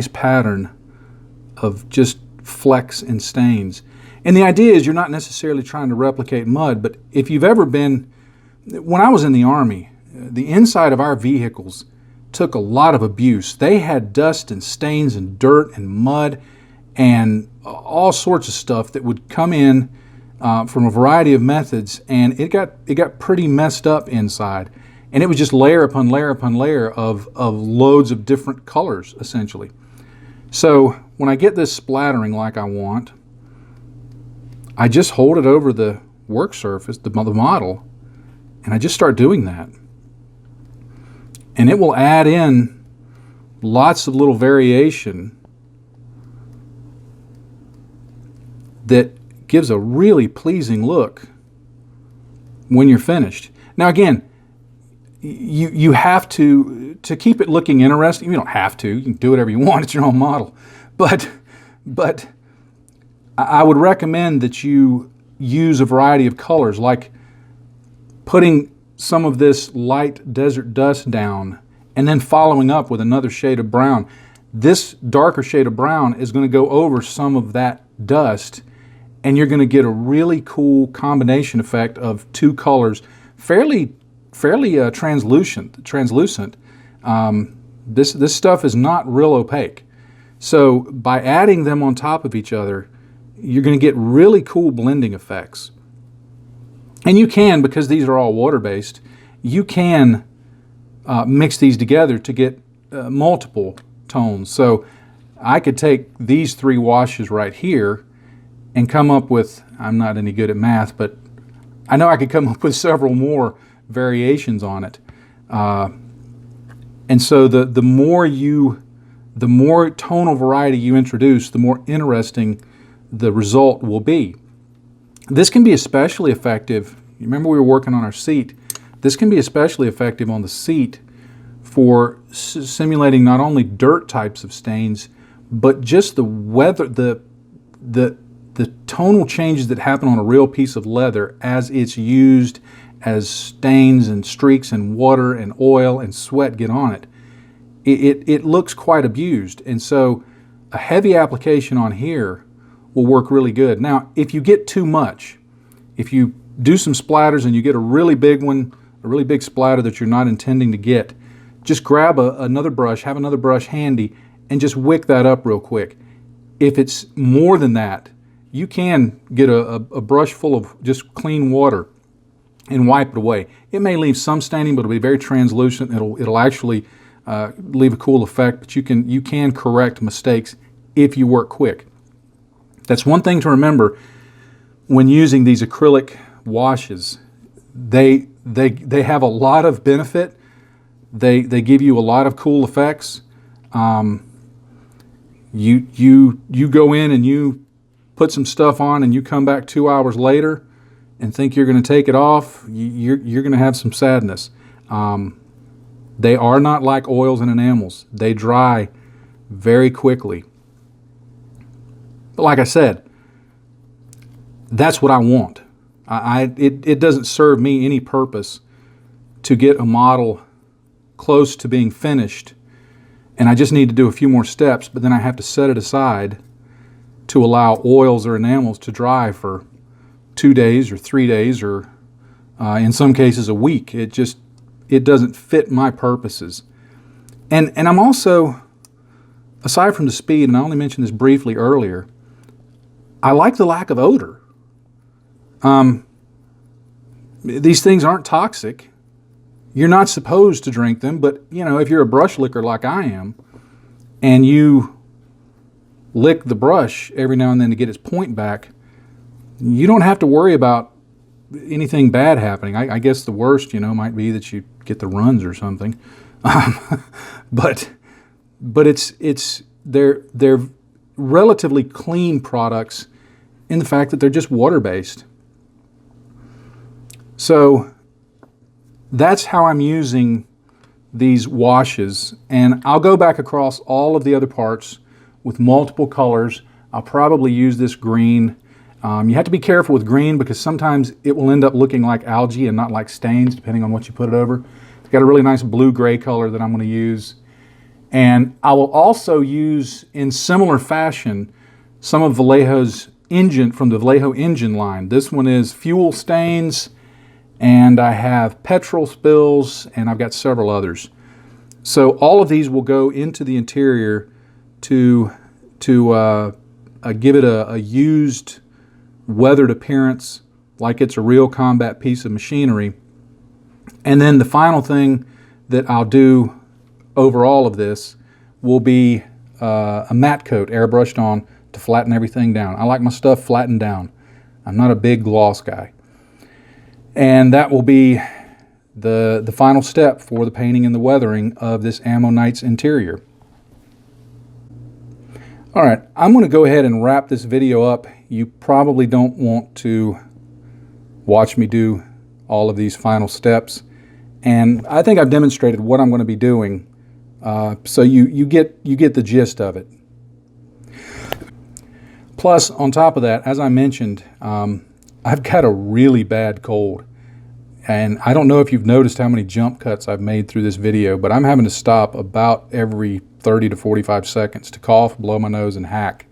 pattern of just flecks and stains. And the idea is you're not necessarily trying to replicate mud, but if you've ever been when I was in the Army, the inside of our vehicles took a lot of abuse. They had dust and stains and dirt and mud and all sorts of stuff that would come in from a variety of methods, and it got pretty messed up inside. And it was just layer upon layer upon layer of loads of different colors, essentially. So when I get this splattering like I want, I just hold it over the work surface, the model, and I just start doing that. And it will add in lots of little variation that gives a really pleasing look when you're finished. Now again, you have to keep it looking interesting. You don't have to. You can do whatever you want. It's your own model. But I would recommend that you use a variety of colors, like putting some of this light desert dust down and then following up with another shade of brown. This darker shade of brown is going to go over some of that dust, and you're going to get a really cool combination effect of two colors, fairly translucent. This stuff is not real opaque. So by adding them on top of each other, you're going to get really cool blending effects. And you can, because these are all water-based, you can mix these together to get multiple tones. So I could take these three washes right here and come up with, I'm not any good at math, but I know I could come up with several more variations on it. And so the more tonal variety you introduce, the more interesting the result will be. This can be especially effective. You remember we were working on our seat. This can be especially effective on the seat for simulating not only dirt types of stains, but just the weather, the tonal changes that happen on a real piece of leather as it's used, as stains and streaks and water and oil and sweat get on it. It looks quite abused. And so a heavy application on here will work really good. Now, if you get too much, if you do some splatters and you get a really big one, a really big splatter that you're not intending to get, just grab another brush, have another brush handy, and just wick that up real quick. If it's more than that, you can get a brush full of just clean water and wipe it away. It may leave some staining, but it'll be very translucent. It'll actually leave a cool effect, but you can correct mistakes if you work quick. That's one thing to remember when using these acrylic washes. They have a lot of benefit. They give you a lot of cool effects. You go in and you put some stuff on and you come back 2 hours later and think you're going to take it off, you're going to have some sadness. They are not like oils and enamels. They dry very quickly. But like I said, that's what I want. It doesn't serve me any purpose to get a model close to being finished, and I just need to do a few more steps, but then I have to set it aside to allow oils or enamels to dry for 2 days or 3 days or in some cases a week. It doesn't fit my purposes. And I'm also, aside from the speed, and I only mentioned this briefly earlier, I like the lack of odor. These things aren't toxic. You're not supposed to drink them, but you know, if you're a brush licker like I am, and you lick the brush every now and then to get its point back, you don't have to worry about anything bad happening. I guess the worst, might be that you get the runs or something. But they're relatively clean products in the fact that they're just water-based. So that's how I'm using these washes, and I'll go back across all of the other parts with multiple colors. I'll probably use this green. You have to be careful with green because sometimes it will end up looking like algae and not like stains, depending on what you put it over. It's got a really nice blue-gray color that I'm going to use. And I will also use, in similar fashion, some of Vallejo's engine from the Vallejo engine line. This one is fuel stains, and I have petrol spills, and I've got several others. So all of these will go into the interior to give it a used, weathered appearance, like it's a real combat piece of machinery. And then the final thing that I'll do over all of this will be a matte coat airbrushed on to flatten everything down. I like my stuff flattened down. I'm not a big gloss guy. And that will be the final step for the painting and the weathering of this Ammoknight's interior. All right, I'm going to go ahead and wrap this video up. You probably don't want to watch me do all of these final steps. And I think I've demonstrated what I'm going to be doing, so you get the gist of it. Plus, on top of that, as I mentioned, I've got a really bad cold. And I don't know if you've noticed how many jump cuts I've made through this video, but I'm having to stop about every 30 to 45 seconds to cough, blow my nose, and hack.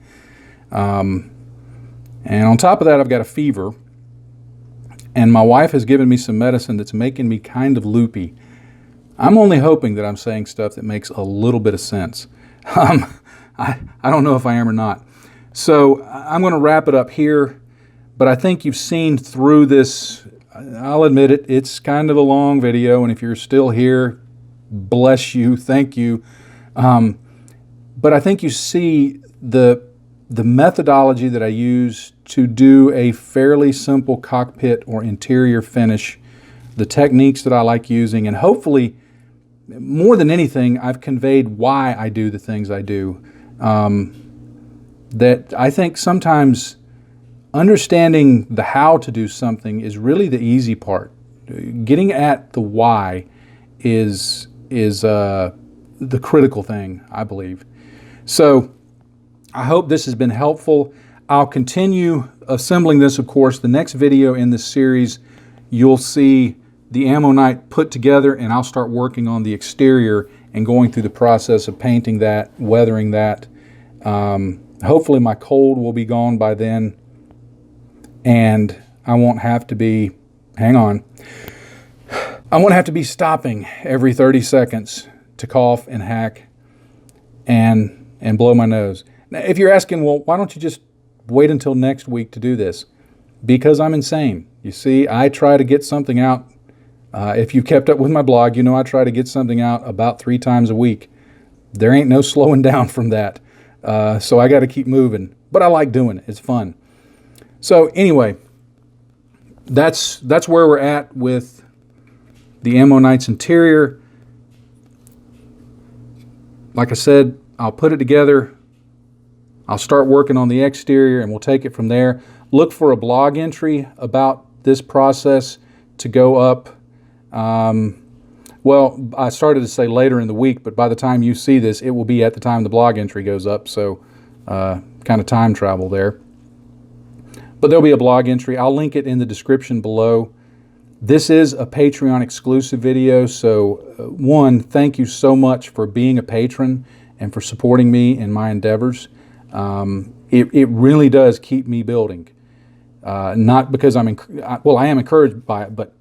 And on top of that, I've got a fever. And my wife has given me some medicine that's making me kind of loopy. I'm only hoping that I'm saying stuff that makes a little bit of sense. I don't know if I am or not. So I'm going to wrap it up here, but I think you've seen through this. I'll admit it, it's kind of a long video, and if you're still here, bless you, thank you. But I think you see the methodology that I use to do a fairly simple cockpit or interior finish, the techniques that I like using, and hopefully, more than anything, I've conveyed why I do the things I do. That I think sometimes understanding the how to do something is really the easy part. Getting at the why is the critical thing, I believe. So I hope this has been helpful. I'll continue assembling this, of course. The next video in this series, you'll see the Ammoknight put together, and I'll start working on the exterior and going through the process of painting that, weathering that. Hopefully my cold will be gone by then, and I won't have to be, I won't have to be stopping every 30 seconds to cough and hack and blow my nose. Now, if you're asking, well, why don't you just wait until next week to do this? Because I'm insane. You see, I try to get something out. If you've kept up with my blog, you know I try to get something out about 3 times a week. There ain't no slowing down from that. So I got to keep moving. But I like doing it. It's fun. So anyway, that's where we're at with the Ammoknight's interior. Like I said, I'll put it together. I'll start working on the exterior, and we'll take it from there. Look for a blog entry about this process to go up. Well, I started to say later in the week, but by the time you see this, it will be at the time the blog entry goes up. So kind of time travel there. But there'll be a blog entry. I'll link it in the description below. This is a Patreon exclusive video. So one, thank you so much for being a patron and for supporting me in my endeavors. It really does keep me building. Not because I am encouraged by it, but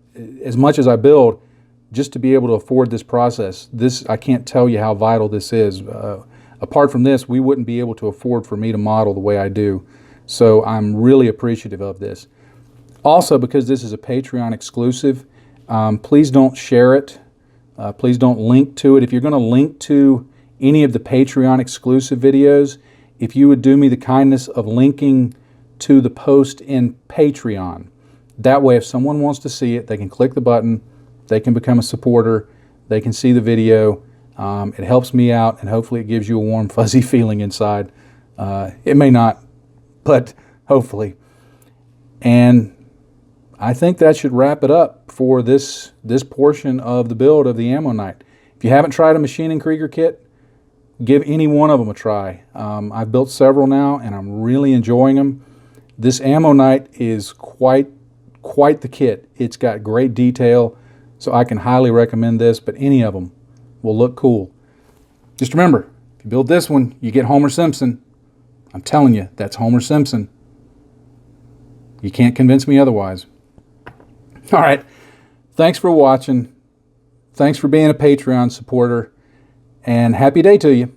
as much as I build, just to be able to afford this process, I can't tell you how vital this is. Apart from this, we wouldn't be able to afford for me to model the way I do. So I'm really appreciative of this. Also, because this is a Patreon exclusive, please don't share it. Please don't link to it. If you're going to link to any of the Patreon exclusive videos, if you would do me the kindness of linking to the post in Patreon. That way, if someone wants to see it, they can click the button, they can become a supporter, they can see the video. It helps me out, and hopefully it gives you a warm, fuzzy feeling inside. It may not, but hopefully. And I think that should wrap it up for this portion of the build of the Ammoknight. If you haven't tried a Maschinen Krieger kit, give any one of them a try. I've built several now, and I'm really enjoying them. This Ammoknight is quite the kit. It's got great detail, so I can highly recommend this, but any of them will look cool. Just remember, if you build this one, you get Homer Simpson. I'm telling you, that's Homer Simpson. You can't convince me otherwise. All right, Thanks for watching. Thanks for being a Patreon supporter. And happy day to you.